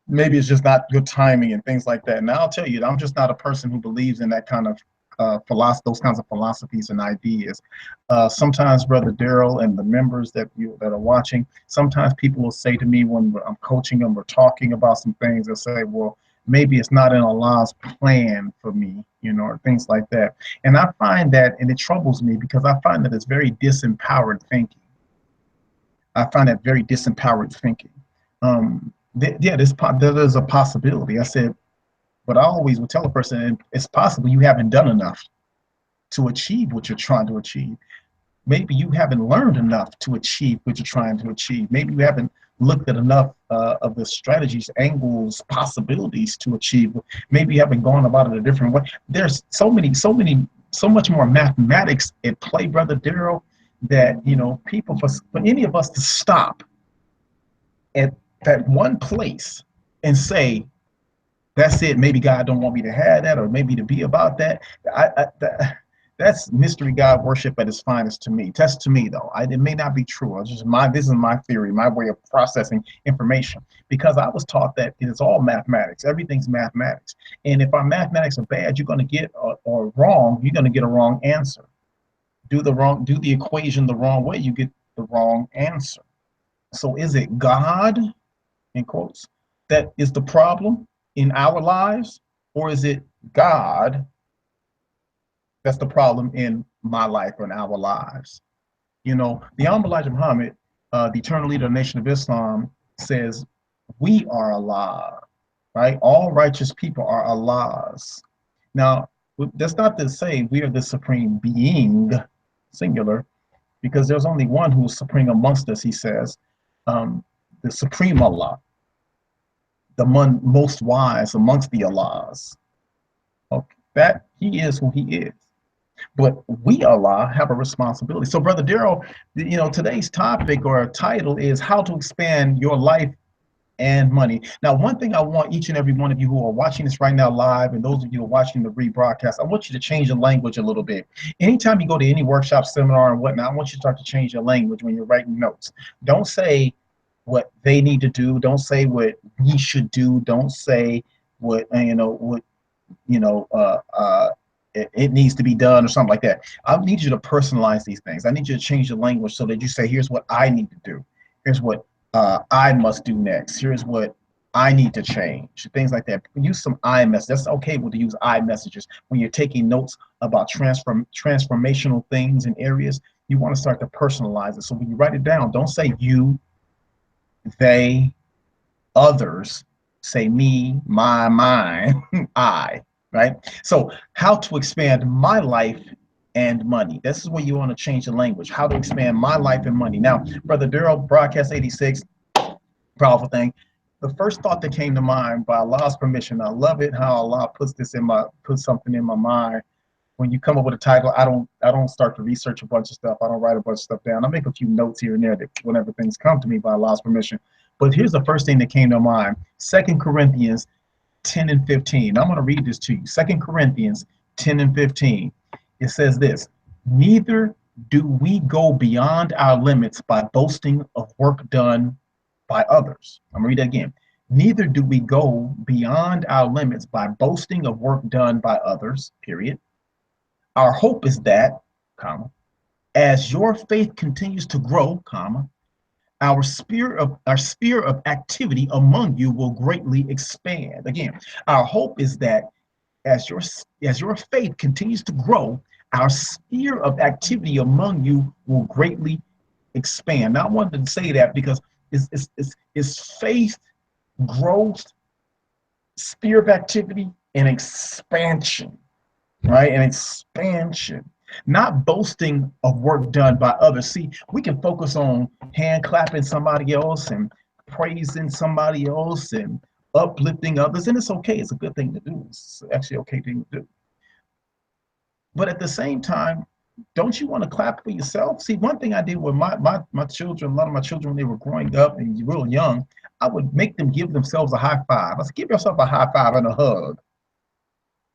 maybe it's just not good timing and things like that. And I'll tell you, I'm just not a person who believes in that kind of those kinds of philosophies and ideas. Sometimes, Brother Daryl and the members that are watching, sometimes people will say to me when I'm coaching them or talking about some things, they'll say, well, maybe it's not in Allah's plan for me, or things like that. And I find that, and it troubles me, because I find that it's very disempowered thinking. I find that very disempowered thinking. There's a possibility. I said, but I always would tell a person, it's possible you haven't done enough to achieve what you're trying to achieve. Maybe you haven't learned enough to achieve what you're trying to achieve. Maybe you haven't looked at enough of the strategies, angles, possibilities to achieve. Maybe you haven't gone about it a different way. There's so much more mathematics at play, Brother Daryl, that, people, for any of us to stop at that one place and say, that's it, maybe God don't want me to have that, or maybe to be about that. That's mystery God worship at its finest to me. That's to me, though. It may not be true. This is my theory, my way of processing information, because I was taught that it is all mathematics. Everything's mathematics. And if our mathematics are bad, you're going to get or wrong, you're going to get a wrong answer. Do the equation the wrong way, you get the wrong answer. So is it God, in quotes, that is the problem in our lives, or is it God that's the problem in my life or in our lives? The Honorable Elijah Muhammad, the eternal leader of the Nation of Islam, says we are Allah, right? All righteous people are Allahs. Now, that's not to say we are the supreme being, singular, because there's only one who is supreme amongst us, he says, the supreme Allah, the most wise amongst the Allahs. Okay, that he is who he is. But we, Allah, have a responsibility. So, Brother Daryl, today's topic or title is how to expand your life and money. Now, one thing I want each and every one of you who are watching this right now live, and those of you who are watching the rebroadcast, I want you to change the language a little bit. Anytime you go to any workshop, seminar, and whatnot, I want you to start to change your language when you're writing notes. Don't say what they need to do. Don't say what we should do. Don't say what you know, it needs to be done or something like that. I need you to personalize these things. I need you to change the language so that you say, here's what I need to do. Here's what I must do next. Here's what I need to change. Things like that. Use some I messages. That's okay to use I messages when you're taking notes about transformational things and areas. You want to start to personalize it. So when you write it down, don't say you, they, others. Say me, my, mine, I. Right? So how to expand my life and money. This is where you want to change the language. How to expand my life and money. Now, Brother Daryl, Broadcast 86, powerful thing. The first thought that came to mind by Allah's permission, I love it how Allah puts something in my mind. When you come up with a title, I don't start to research a bunch of stuff. I don't write a bunch of stuff down. I make a few notes here and there that whenever things come to me by Allah's permission. But here's the first thing that came to mind. 2 Corinthians 10 and 15. I'm going to read this to you. 2 Corinthians 10 and 15. It says this: neither do we go beyond our limits by boasting of work done by others. I'm going to read that again. Neither do we go beyond our limits by boasting of work done by others, period. Our hope is that, comma, as your faith continues to grow, comma, our sphere of activity among you will greatly expand. Again, our hope is that as your faith continues to grow, our sphere of activity among you will greatly expand. Now, I wanted to say that because it's faith, growth, sphere of activity, and expansion, right? And expansion. Not boasting of work done by others. See, we can focus on hand clapping somebody else and praising somebody else and uplifting others, and it's okay. It's a good thing to do. It's actually okay thing to do. But at the same time, don't you want to clap for yourself? See, one thing I did with my children, a lot of my children, when they were growing up and real young, I would make them give themselves a high five. I said, give yourself a high five and a hug.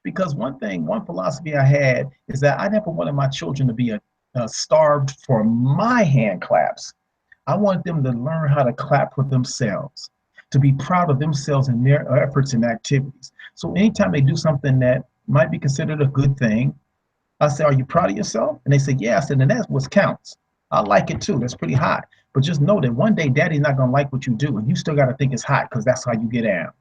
Because one philosophy I had is that I never wanted my children to be starved for my hand claps. I wanted them to learn how to clap for themselves, to be proud of themselves and their efforts and activities. So anytime they do something that might be considered a good thing, I say, are you proud of yourself? And they say, yeah. I said, and that's what counts. I like it too. That's pretty hot. But just know that one day daddy's not going to like what you do. And you still got to think it's hot because that's how you get down.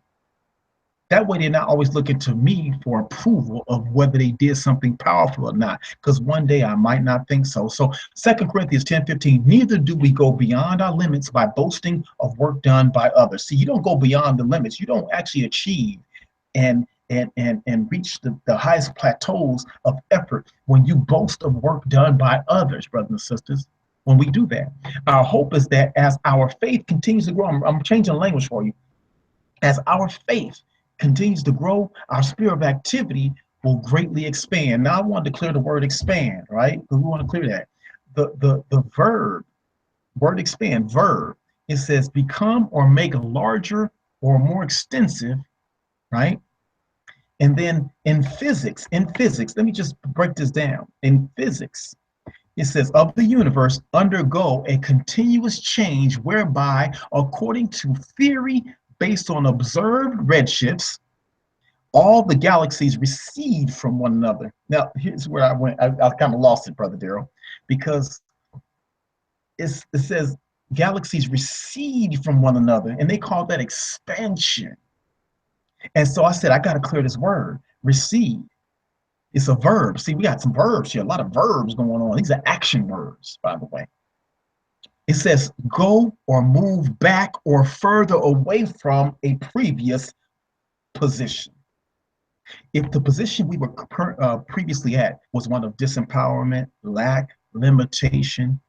That way, they're not always looking to me for approval of whether they did something powerful or not, because one day I might not think so. So 2 Corinthians 10:15, neither do we go beyond our limits by boasting of work done by others. See, you don't go beyond the limits. You don't actually achieve and reach the highest plateaus of effort when you boast of work done by others, brothers and sisters. When we do that, our hope is that as our faith continues to grow, I'm changing language for you. As our faith continues to grow, our sphere of activity will greatly expand. Now, I want to clear the word expand, right? Because we want to clear that. The verb, word expand, verb, it says become or make larger or more extensive, right? And then in physics, let me just break this down. In physics, it says of the universe undergo a continuous change whereby, according to theory based on observed redshifts, all the galaxies recede from one another. Now, here's where I went. I kind of lost it, Brother Daryl, because it says galaxies recede from one another, and they call that expansion. And so I said, I got to clear this word, recede. It's a verb. See, we got some verbs here, a lot of verbs going on. These are action verbs, by the way. It says go or move back or further away from a previous position. If the position we were previously at was one of disempowerment, lack, limitation,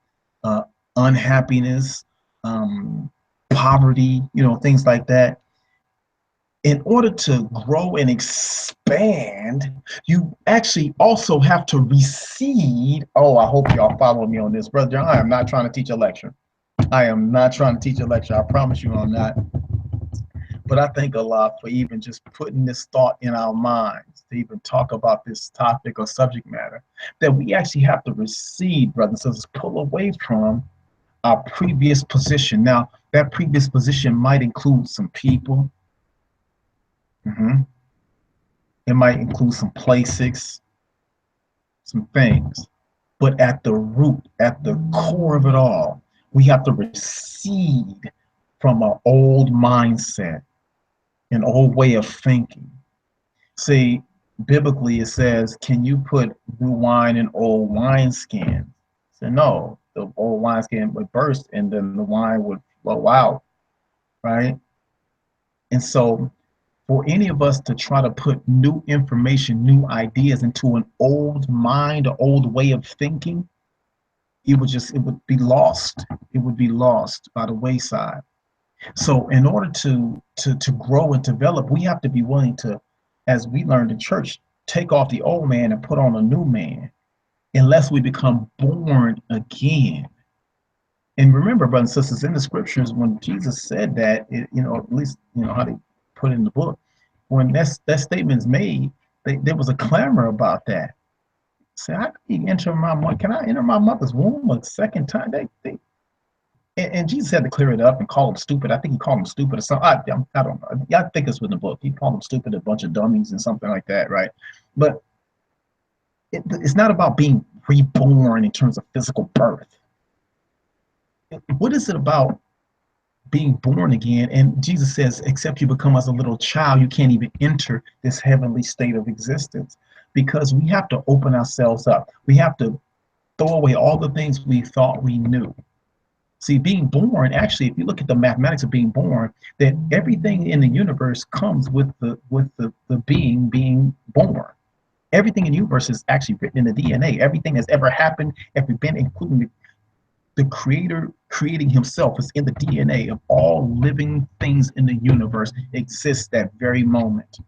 uh, unhappiness, um, poverty, things like that, in order to grow and expand, you actually also have to recede. Oh, I hope y'all follow me on this, brother. I am not trying to teach a lecture. I am not trying to teach a lecture. I promise you I'm not. But I thank Allah for even just putting this thought in our minds to even talk about this topic or subject matter, that we actually have to recede, brothers and sisters, pull away from our previous position. Now, that previous position might include some people. It might include some places, some things. But at the root, at the core of it all, we have to recede from our old mindset, an old way of thinking. See, biblically it says, can you put new wine in old wineskin? So no, the old wineskin would burst and then the wine would flow out, right? And so for any of us to try to put new information, new ideas into an old mind, an old way of thinking, it would be lost. It would be lost by the wayside. So in order to grow and develop, we have to be willing to, as we learned in church, take off the old man and put on a new man, unless we become born again. And remember, brothers and sisters, in the scriptures, when Jesus said that, at least how they put it in the book, when that statement is made, there was a clamor about that. Say, how can you enter my mother? Can I enter my mother's womb a second time? And Jesus had to clear it up and call them stupid. I think he called them stupid or something. I don't know. I think it's in the book. He called them stupid, a bunch of dummies and something like that, right? But it's not about being reborn in terms of physical birth. What is it about being born again? And Jesus says, except you become as a little child, you can't even enter this heavenly state of existence, because we have to open ourselves up. We have to throw away all the things we thought we knew. See, being born, actually, if you look at the mathematics of being born, that everything in the universe comes with the being born. Everything in the universe is actually written in the DNA. Everything that's ever happened, ever been, including the creator creating himself, is in the DNA of all living things in the universe, exists that very moment,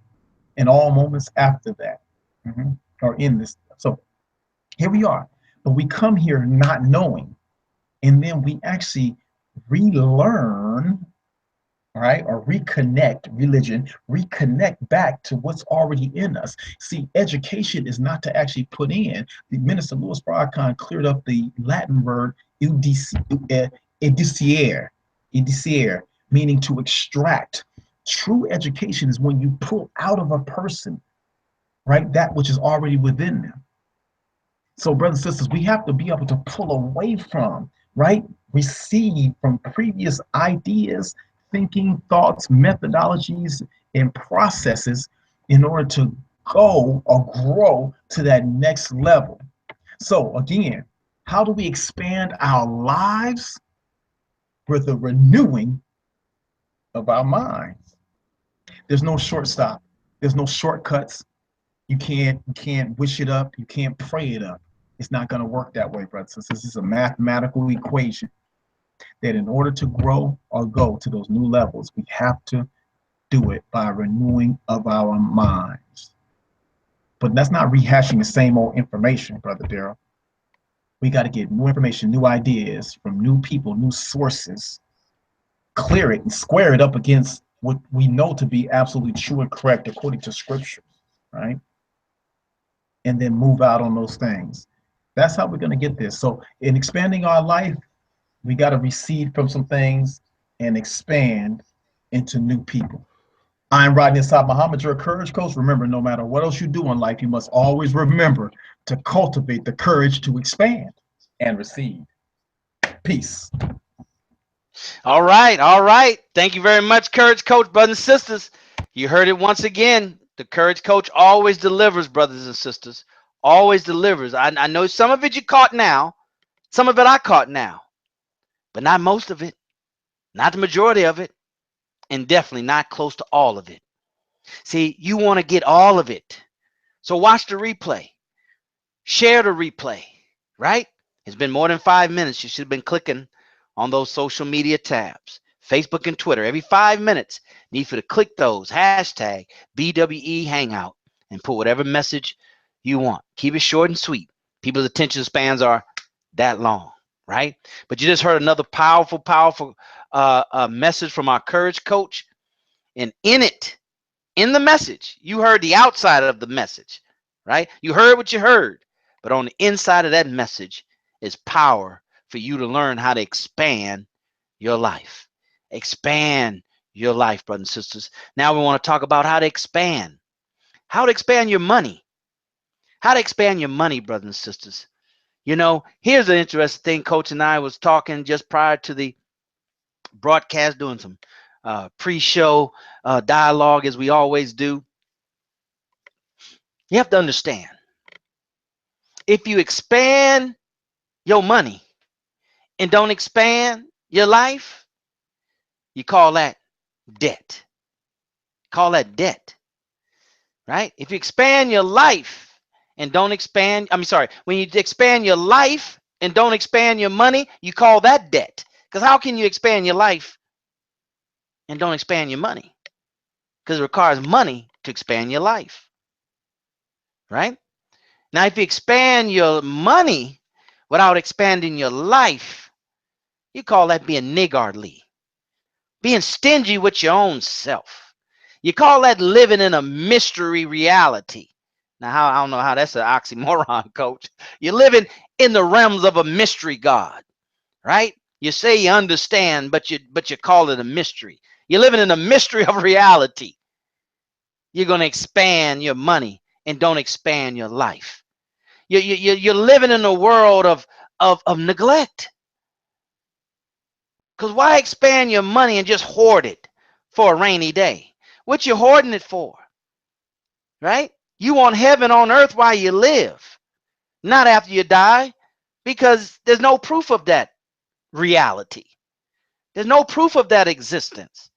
and all moments after that are in this. So here we are, but we come here not knowing, and then we actually relearn, right, or reconnect back to what's already in us. See, education is not to actually put in. The Minister Louis Farrakhan cleared up the Latin word edicere, meaning to extract. True education is when you pull out of a person, right, that which is already within them. So, brothers and sisters, we have to be able to pull away from, right, receive from previous ideas, thinking, thoughts, methodologies, and processes in order to go or grow to that next level. So, again, how do we expand our lives? With the renewing of our minds. There's no short stop. There's no shortcuts. You can't wish it up. You can't pray it up. It's not going to work that way, brothers. This is a mathematical equation that in order to grow or go to those new levels, we have to do it by renewing of our minds. But that's not rehashing the same old information, Brother Daryl. We got to get new information, new ideas from new people, new sources, clear it and square it up against what we know to be absolutely true and correct according to scripture, right? And then move out on those things. That's how we're going to get this. So in expanding our life, we got to recede from some things and expand into new people. I'm Rodney Assad Muhammad, your courage coach. Remember, no matter what else you do in life, you must always remember to cultivate the courage to expand and recede. Peace. All right, all right. Thank you very much, Courage Coach, brothers and sisters. You heard it once again. The Courage Coach always delivers, brothers and sisters. Always delivers. I know some of it you caught now. Some of it I caught now. But not most of it. Not the majority of it. And definitely not close to all of it. See, you want to get all of it. So watch the replay. Share the replay, right? It's been more than 5 minutes. You should have been clicking on those social media tabs, Facebook and Twitter. Every 5 minutes, need for to click those hashtag BWE Hangout and put whatever message you want. Keep it short and sweet. People's attention spans are that long, right? But you just heard another powerful message from our courage coach. And in the message, you heard the outside of the message, right? You heard what you heard. But on the inside of that message is power for you to learn how to expand your life. Expand your life, brothers and sisters. Now we want to talk about how to expand your money. How to expand your money, brothers and sisters. You know, here's an interesting thing. Coach and I was talking just prior to the broadcast, doing some pre-show dialogue as we always do. You have to understand, if you expand your money and don't expand your life, you call that debt. Call that debt, right? If you expand your life and don't expand, when you expand your life and don't expand your money, you call that debt. Because how can you expand your life and don't expand your money? Because it requires money to expand your life, right? Now, if you expand your money without expanding your life, you call that being niggardly, being stingy with your own self. You call that living in a mystery reality. Now, I don't know how that's an oxymoron, coach. You're living in the realms of a mystery God, right? You say you understand, but you call it a mystery. You're living in a mystery of reality. You're going to expand your money and don't expand your life. You're living in a world of neglect. Because why expand your money and just hoard it for a rainy day? What you hoarding it for? Right? You want heaven on earth while you live, not after you die, because there's no proof of that reality. There's no proof of that existence.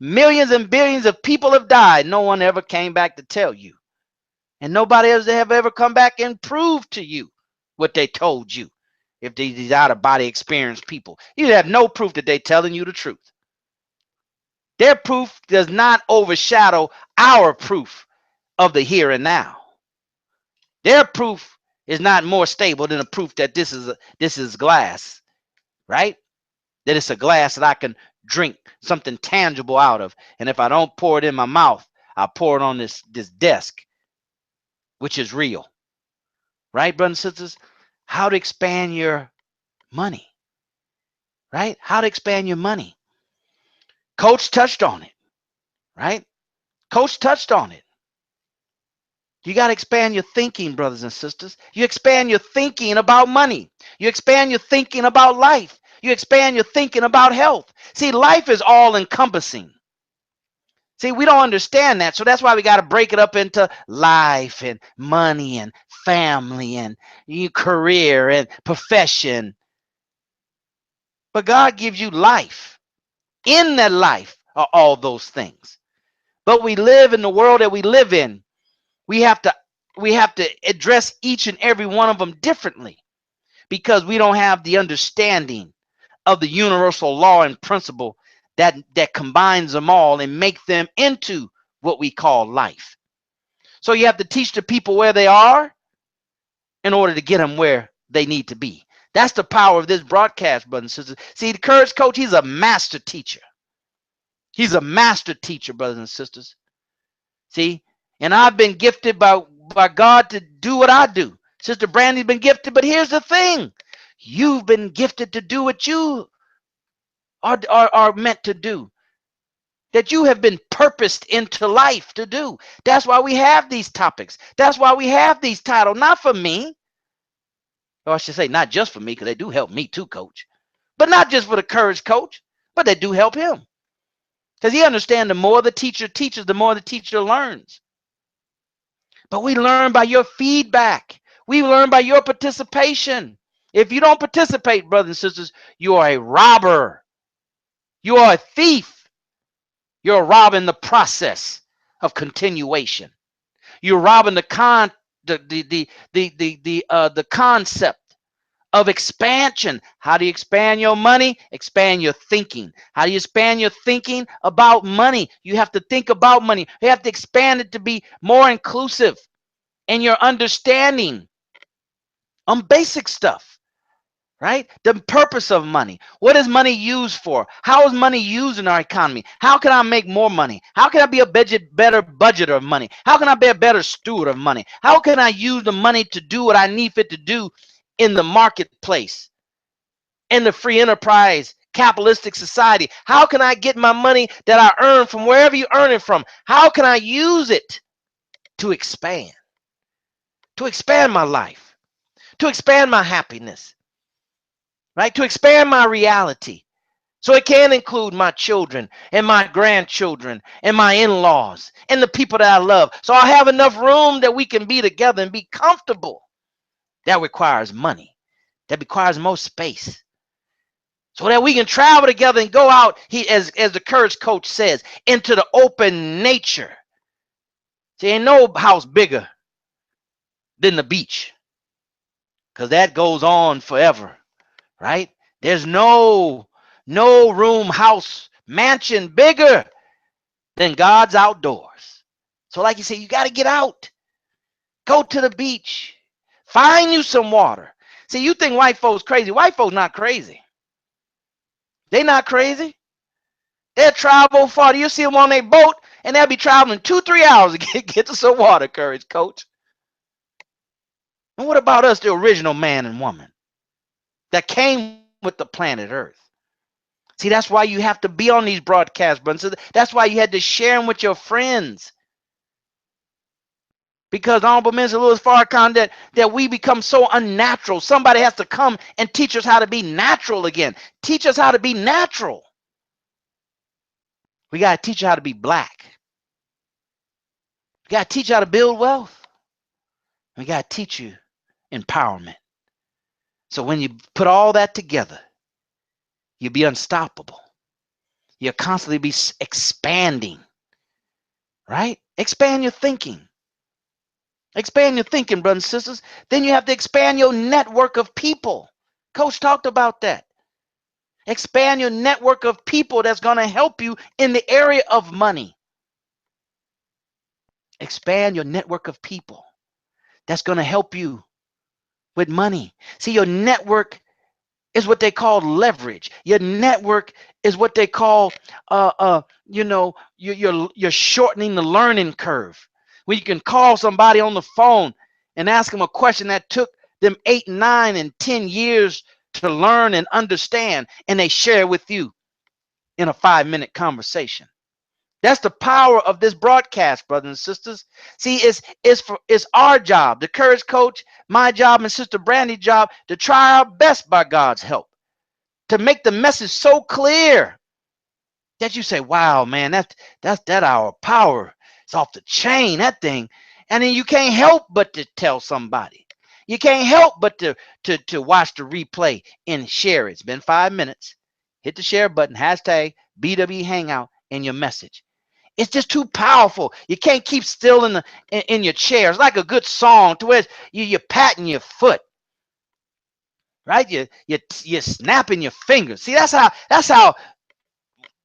Millions and billions of people have died. No one ever came back to tell you. And nobody else have ever come back and proved to you what they told you. If these out-of-body experienced people, you have no proof that they're telling you the truth. Their proof does not overshadow our proof of the here and now. Their proof is not more stable than the proof that this is glass, right? That it's a glass that I can drink something tangible out of. And if I don't pour it in my mouth, I'll pour it on this desk, which is real. Right, brothers and sisters? How to expand your money, right? How to expand your money. Coach touched on it, right? Coach touched on it. You got to expand your thinking, brothers and sisters. You expand your thinking about money. You expand your thinking about life. You expand your thinking about health. See, life is all encompassing. See, we don't understand that. So that's why we got to break it up into life and money and family and your career and profession. But God gives you life. In that life are all those things. But we live in the world that we live in. We have to address each and every one of them differently because we don't have the understanding of the universal law and principle that combines them all and make them into what we call life. So you have to teach the people where they are in order to get them where they need to be. That's the power of this broadcast, brothers and sisters. See, the Courage Coach, he's a master teacher. He's a master teacher, brothers and sisters. See, and I've been gifted by God to do what I do. Sister Brandy's been gifted, but here's the thing. You've been gifted to do what you are meant to do. That you have been purposed into life to do. That's why we have these topics. That's why we have these titles. Not for me. Or I should say, not just for me, because they do help me too, Coach. But not just for the Courage Coach, but they do help him. Because he understands the more the teacher teaches, the more the teacher learns. But we learn by your feedback. We learn by your participation. If you don't participate, brothers and sisters, you are a robber. You are a thief. You're robbing the process of continuation. You're robbing the concept of expansion. How do you expand your money? Expand your thinking. How do you expand your thinking about money? You have to think about money. You have to expand it to be more inclusive in your understanding on basic stuff, right? The purpose of money. What is money used for? How is money used in our economy? How can I make more money? How can I be a better budgeter of money? How can I be a better steward of money? How can I use the money to do what I need it to do in the marketplace, in the free enterprise, capitalistic society? How can I get my money that I earn from wherever you earn it from? How can I use it to expand my life, to expand my happiness, right? To expand my reality. So it can include my children and my grandchildren and my in-laws and the people that I love. So I have enough room that we can be together and be comfortable. That requires money. That requires more space. So that we can travel together and go out, as the courage coach says, into the open nature. See, ain't no house bigger than the beach, because that goes on forever, right? There's no room, house, mansion bigger than God's outdoors. So like you say, you got to get out. Go to the beach. Find you some water. See, you think white folks crazy. White folks not crazy. They not crazy. They'll travel far. You see them on their boat, and they'll be traveling 2-3 hours to get to some water, courage coach. And what about us, the original man and woman that came with the planet Earth? See, that's why you have to be on these broadcasts, brothers. That's why you had to share them with your friends. Because Honorable Minister Louis Farrakhan, that we become so unnatural. Somebody has to come and teach us how to be natural again. Teach us how to be natural. We got to teach you how to be black. We got to teach you how to build wealth. We got to teach you empowerment. So when you put all that together, you'll be unstoppable. You'll constantly be expanding, right? Expand your thinking. Expand your thinking, brothers and sisters. Then you have to expand your network of people. Coach talked about that. Expand your network of people that's going to help you in the area of money. Expand your network of people that's going to help you with money. See, your network is what they call leverage. Your network is what they call, you're shortening the learning curve. When you can call somebody on the phone and ask them a question that took them 8, 9, and 10 years to learn and understand, and they share with you in a 5-minute conversation. That's the power of this broadcast, brothers and sisters. See, it's our job, the Courage Coach, my job, and Sister Brandy's job, to try our best by God's help to make the message so clear that you say, "Wow, man, that's our power. It's off the chain, that thing." And then you can't help but to tell somebody. You can't help but to watch the replay and share it. It's been 5 minutes. Hit the share button, hashtag BW Hangout, in your message. It's just too powerful. You can't keep still in your chair. It's like a good song to where you're patting your foot, right? You're snapping your fingers. See, that's how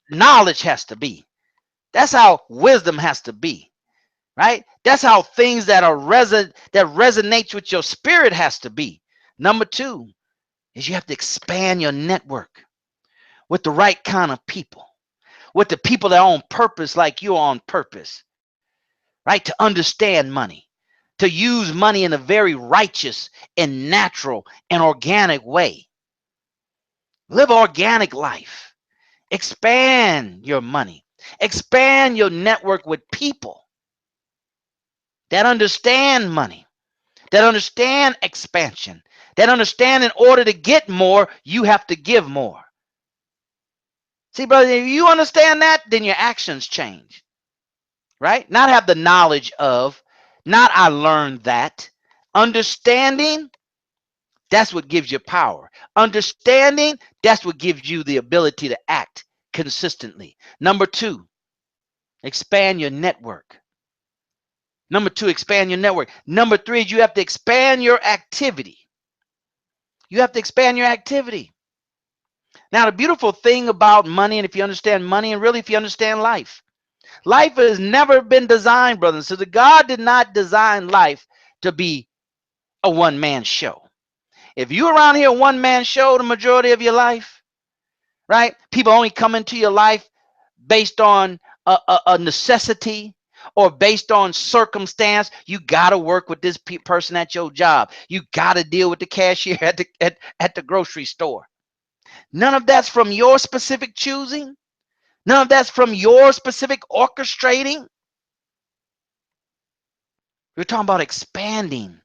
knowledge has to be. That's how wisdom has to be, right? That's how things that resonates with your spirit has to be. Number 2 is you have to expand your network with the right kind of people, with the people that are on purpose like you're on purpose, right? To understand money, to use money in a very righteous and natural and organic way. Live organic life. Expand your money. Expand your network with people that understand money, that understand expansion, that understand in order to get more, you have to give more. See, brother, if you understand that, then your actions change, right? Not have the knowledge of, not I learned that. Understanding, that's what gives you power. Understanding, that's what gives you the ability to act consistently. Number 2, expand your network Number two, expand your network. Number three is you have to expand your activity. You have to expand your activity. Now, the beautiful thing about money, and if you understand money, and really if you understand life, life has never been designed, brothers and sisters. God did not design life to be a one-man show. If you're around here a one-man show the majority of your life, right? People only come into your life based on a necessity or based on circumstance. You got to work with this person at your job. You got to deal with the cashier at the grocery store. None of that's from your specific choosing. None of that's from your specific orchestrating. We're talking about expanding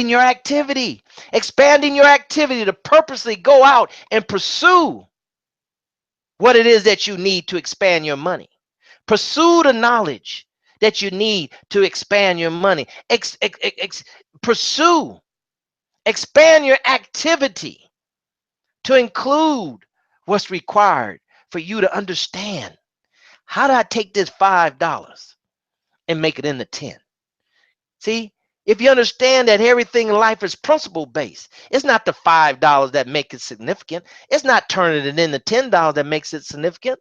your activity, expanding your activity to purposely go out and pursue what it is that you need to expand your money. Pursue the knowledge that you need to expand your money. Pursue, expand your activity to include what's required for you to understand. How do I take this $5 and make it into 10? See, if you understand that everything in life is principle based, it's not the $5 that make it significant. It's not turning it into $10 that makes it significant.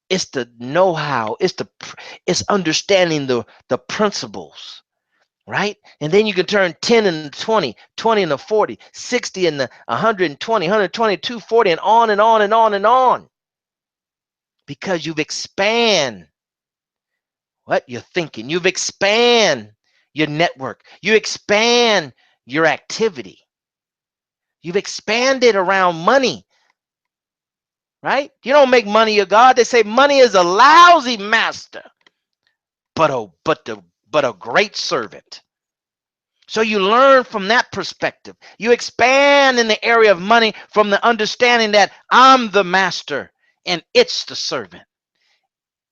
It's the know-how. It's understanding the principles, right? And then you can turn 10 into 20, 20 into 40, 60 into 120, 120, 240, and on and on and on and on. Because you've expanded what you're thinking. You've expanded your network. You expand your activity. You've expanded around money, right? You don't make money your God. They say money is a lousy master, but a great servant. So you learn from that perspective. You expand in the area of money from the understanding that I'm the master and it's the servant.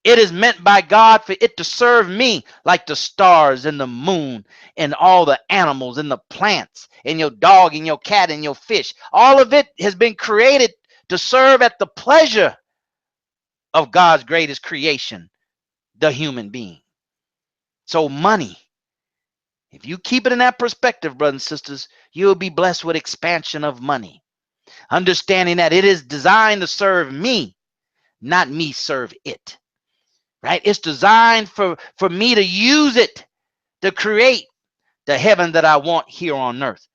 It is meant by God for it to serve me like the stars and the moon and all the animals and the plants and your dog and your cat and your fish. All of it has been created to serve at the pleasure of God's greatest creation, the human being. So money, if you keep it in that perspective, brothers and sisters, you'll be blessed with expansion of money. Understanding that it is designed to serve me, not me serve it. Right? It's designed for me to use it to create the heaven that I want here on earth.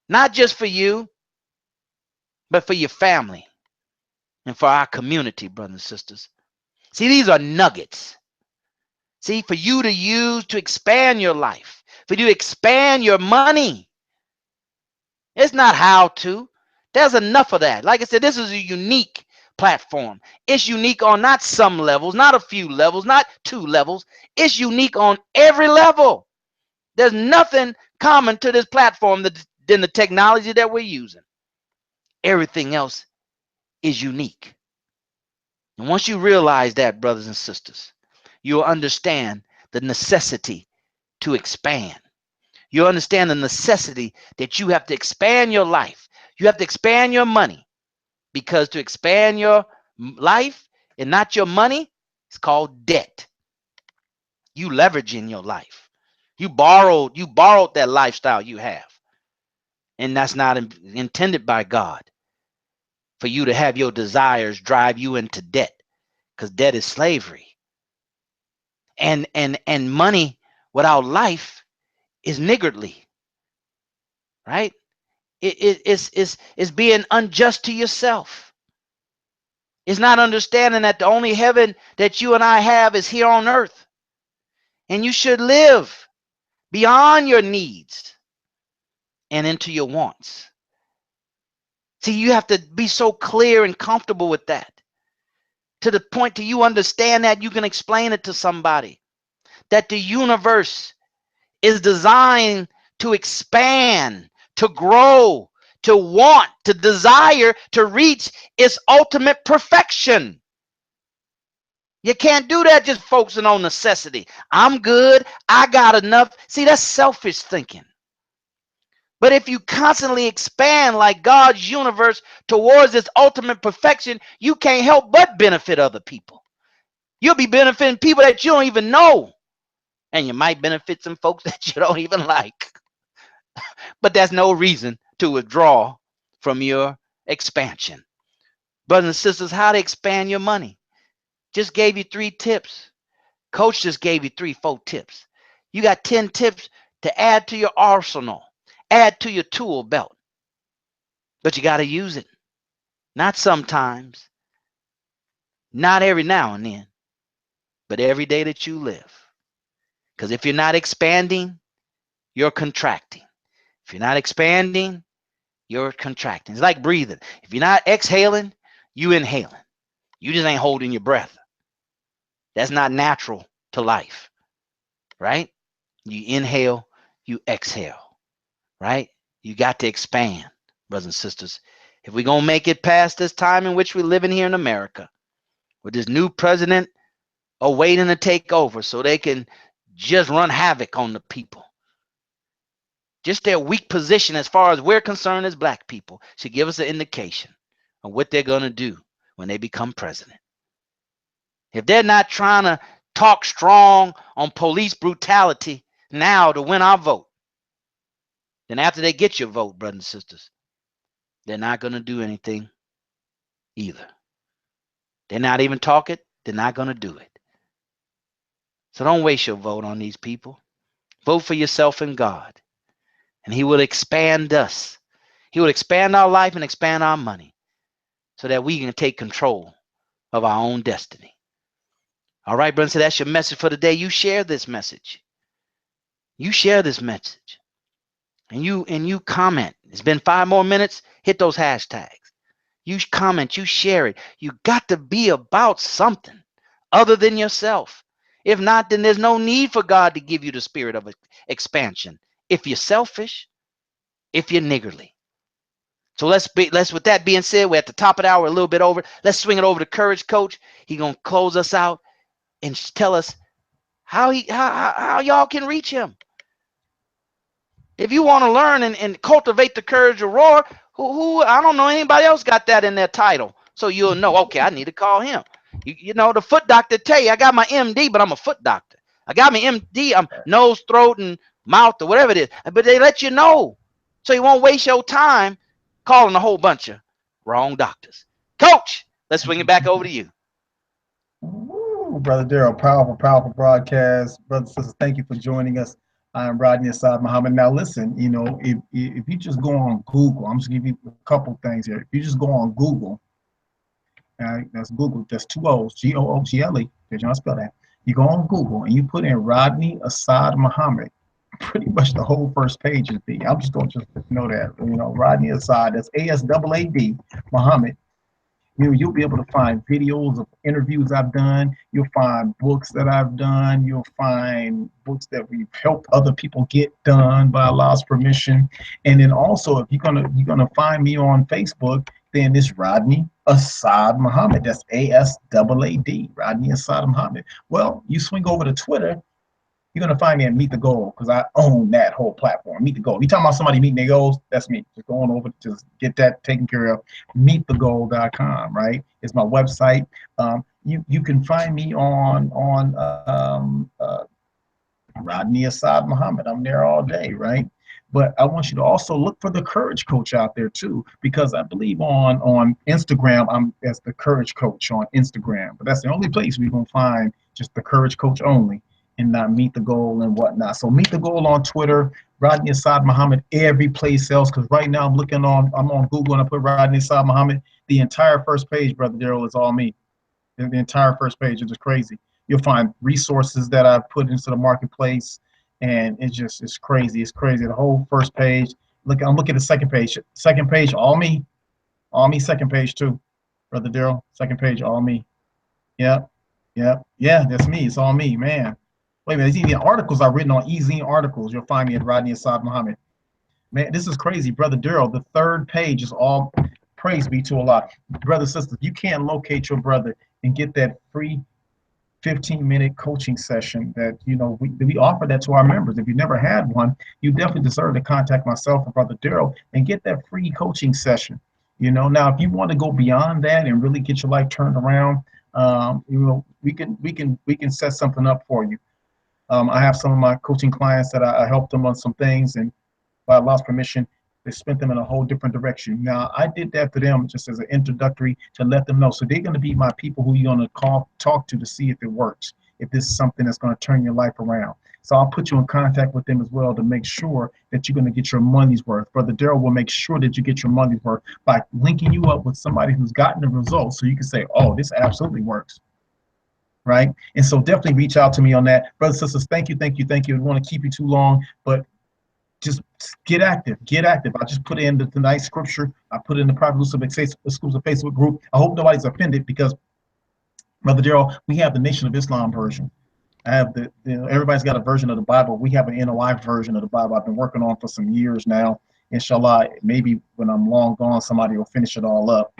Not just for you, but for your family and for our community, brothers and sisters. See, these are nuggets. See, for you to use to expand your life, for you to expand your money. It's not how to. There's enough of that. Like I said, this is a unique platform. It's unique on not some levels, not a few levels, not 2 levels. It's unique on every level. There's nothing common to this platform than the technology that we're using. Everything else is unique. And once you realize that, brothers and sisters, you'll understand the necessity to expand. You'll understand the necessity that you have to expand your life. You have to expand your money, because to expand your life and not your money, it's called debt. You leveraging your life. You borrowed that lifestyle you have. And that's not intended by God, for you to have your desires drive you into debt, because debt is slavery. And money without life is niggardly, right? It's being unjust to yourself. It's not understanding that the only heaven that you and I have is here on earth. And you should live beyond your needs and into your wants. See, you have to be so clear and comfortable with that, to the point that you understand that you can explain it to somebody, that the universe is designed to expand, to grow, to want, to desire, to reach its ultimate perfection. You can't do that just focusing on necessity. I'm good. I got enough. See, that's selfish thinking. But if you constantly expand like God's universe towards its ultimate perfection, you can't help but benefit other people. You'll be benefiting people that you don't even know. And you might benefit some folks that you don't even like. But that's no reason to withdraw from your expansion. Brothers and sisters, how to expand your money. Just gave you 3 tips. Coach just gave you 3, 4 tips. You got 10 tips to add to your arsenal, add to your tool belt. But you got to use it. Not sometimes, not every now and then, but every day that you live. Because if you're not expanding, you're contracting. If you're not expanding, you're contracting. It's like breathing. If you're not exhaling, you inhaling. You just ain't holding your breath. That's not natural to life, right? You inhale, you exhale, right? You got to expand, brothers and sisters. If we're going to make it past this time in which we're living here in America, with this new president awaiting to take over so they can just run havoc on the people. Just their weak position, as far as we're concerned as black people, should give us an indication of what they're going to do when they become president. If they're not trying to talk strong on police brutality now to win our vote, then after they get your vote, brothers and sisters, they're not going to do anything either. They're not even talking. They're not going to do it. So don't waste your vote on these people. Vote for yourself and God, and he will expand us. He will expand our life and expand our money so that we can take control of our own destiny. All right, brother, so that's your message for today. You share this message. You share this message. And you comment. It's been 5 more minutes. Hit those hashtags. You comment, you share it. You got to be about something other than yourself. If not, then there's no need for God to give you the spirit of expansion. If you're selfish, if you're niggardly. So let's with that being said, we're at the top of the hour, a little bit over. Let's swing it over to Courage Coach. He's gonna close us out and tell us how y'all can reach him. If you want to learn and cultivate the courage of roar, who I don't know anybody else got that in their title. So you'll know, okay, I need to call him. You know, the foot doctor tell you, I got my MD, but I'm a foot doctor. I got my MD, I'm nose, throat, and mouth, or whatever it is. But they let you know. So you won't waste your time calling a whole bunch of wrong doctors. Coach, let's swing it back over to you. Woo, Brother Daryl, powerful, powerful broadcast. Brothers and sisters, thank you for joining us. I'm Rodney Assad Muhammad. Now, listen, you know, if you just go on Google, I'm just going to give you a couple things here. If you just go on Google, that's Google, that's 2 O's, Google, did y'all spell that? You go on Google and you put in Rodney Assad Muhammad, pretty much the whole first page is there. I'm just going to just know that, you know, Rodney Assad, that's ASAAD Muhammad. You'll be able to find videos of interviews I've done. You'll find books that I've done. You'll find books that we've helped other people get done by Allah's permission. And then also, if you're gonna find me on Facebook, then it's Rodney Assad Muhammad. That's ASAAD, Rodney Assad Muhammad. Well, you swing over to Twitter, you're gonna find me at Meet the Goal because I own that whole platform. Meet the Goal. You talking about somebody meeting their goals? That's me. Just going over to just get that taken care of. Meetthegoal.com, right? It's my website. You can find me on Rodney Assad Muhammad. I'm there all day, right? But I want you to also look for the Courage Coach out there too, because I believe on Instagram I'm as the Courage Coach on Instagram. But that's the only place we're gonna find just the Courage Coach only, and not Meet the Goal and whatnot. So Meet the Goal on Twitter, Rodney Assad Muhammad every place else. Because right now I'm on Google and I put Rodney Assad Muhammad. The entire first page, Brother Daryl, is all me. The entire first page is just crazy. You'll find resources that I've put into the marketplace, and it's crazy. It's crazy. The whole first page. Look, I'm looking at the second page. Second page, all me. All me, second page too. Brother Daryl, second page, all me. Yep. Yep. Yeah, that's me. It's all me, man. Wait a minute, there's even articles I've written on e-zine articles. You'll find me at Rodney Assad Muhammad. Man, this is crazy. Brother Daryl, the third page is all praise be to Allah. Brothers and sisters, you can't locate your brother and get that free 15-minute coaching session that, you know, we offer that to our members. If you never had one, you definitely deserve to contact myself or Brother Daryl and get that free coaching session. You know, now, if you want to go beyond that and really get your life turned around, you know, we can set something up for you. I have some of my coaching clients that I help them on some things, and by Allah's permission, they spent them in a whole different direction. Now, I did that for them just as an introductory to let them know. So they're going to be my people who you're going to talk to see if it works, if this is something that's going to turn your life around. So I'll put you in contact with them as well to make sure that you're going to get your money's worth. Brother Daryl will make sure that you get your money's worth by linking you up with somebody who's gotten the results, so you can say, oh, this absolutely works. Right? And so definitely reach out to me on that. Brothers and sisters, thank you, thank you, thank you. I don't want to keep you too long, but just get active, get active. I just put in the tonight's scripture. I put in the private exclusive Facebook group. I hope nobody's offended, because Brother Daryl, we have the Nation of Islam version. I have everybody's got a version of the Bible. We have an NOI version of the Bible I've been working on for some years now. Inshallah, maybe when I'm long gone, somebody will finish it all up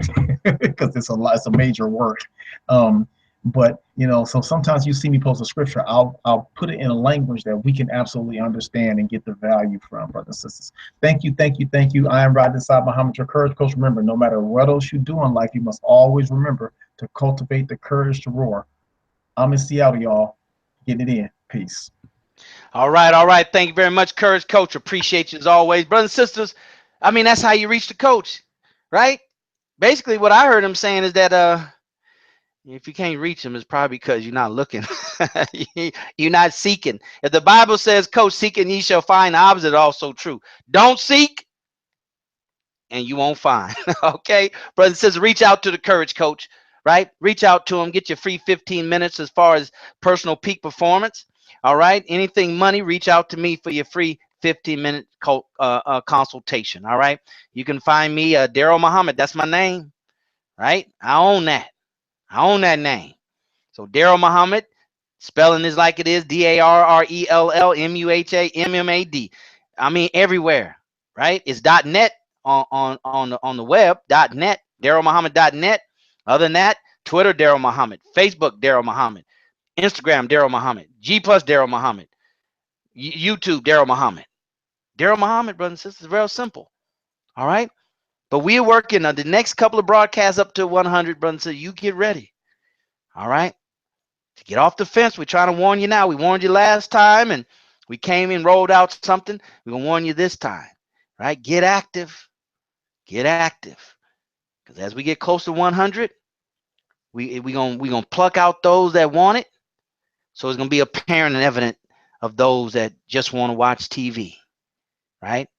because it's a major work. But so sometimes you see me post a scripture, I'll put it in a language that we can absolutely understand and get the value from, brothers and sisters. Thank you, thank you, thank you. I am Rod Saad Muhammad, your courage coach. Remember, no matter what else you do in life, you must always remember to cultivate the courage to roar. I'm in Seattle, y'all. Getting it in. Peace. All right, all right. Thank you very much, Courage Coach. Appreciate you as always. Brothers and sisters, I mean, that's how you reach the coach, right? Basically, what I heard him saying is that if you can't reach him, it's probably because you're not looking. You're not seeking. If the Bible says, Coach, seek and ye shall find, the opposite is also true. Don't seek and you won't find. Okay, brothers and sisters, reach out to the Courage Coach, right? Reach out to him. Get your free 15 minutes as far as personal peak performance. All right, anything money, reach out to me for your free 15-minute consultation. All right, you can find me, Daryl Muhammad. That's my name, right? I own that. I own that name. So Daryl Muhammad, spelling is like it is, DARRELLMUHAMMAD. I mean, everywhere, right? It's .net on the web, .net, DarylMuhammad.net. Other than that, Twitter, Daryl Muhammad, Facebook, Daryl Muhammad, Instagram, Daryl Muhammad, G plus Daryl Muhammad, YouTube, Daryl Muhammad. Daryl Muhammad, brothers and sisters, real simple. All right. But we're working on the next couple of broadcasts up to 100, brothers. So you get ready. All right. To get off the fence, we're trying to warn you now. We warned you last time, and we came and rolled out something. We're gonna warn you this time. Right? Get active. Get active. Because as we get close to 100, we gonna pluck out those that want it. So it's gonna be apparent and evident of those that just want to watch TV, right?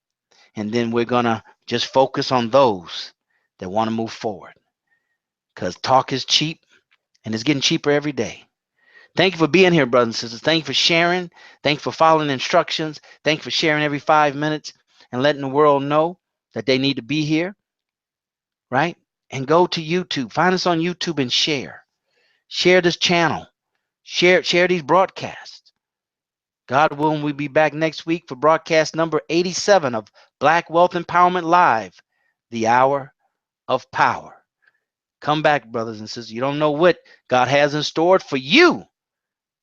And then we're gonna just focus on those that want to move forward. Because talk is cheap, and it's getting cheaper every day. Thank you for being here, brothers and sisters. Thank you for sharing. Thank you for following instructions. Thank you for sharing every 5 minutes and letting the world know that they need to be here, right? And go to YouTube. Find us on YouTube and share. Share this channel. Share these broadcasts. God willing, we'll be back next week for broadcast number 87 of Black Wealth Empowerment Live, the Hour of Power. Come back, brothers and sisters. You don't know what God has in store for you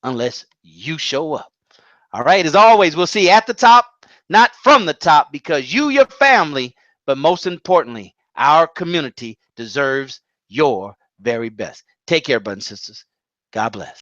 unless you show up. All right. As always, we'll see you at the top, not from the top, because you, your family, but most importantly, our community deserves your very best. Take care, brothers and sisters. God bless.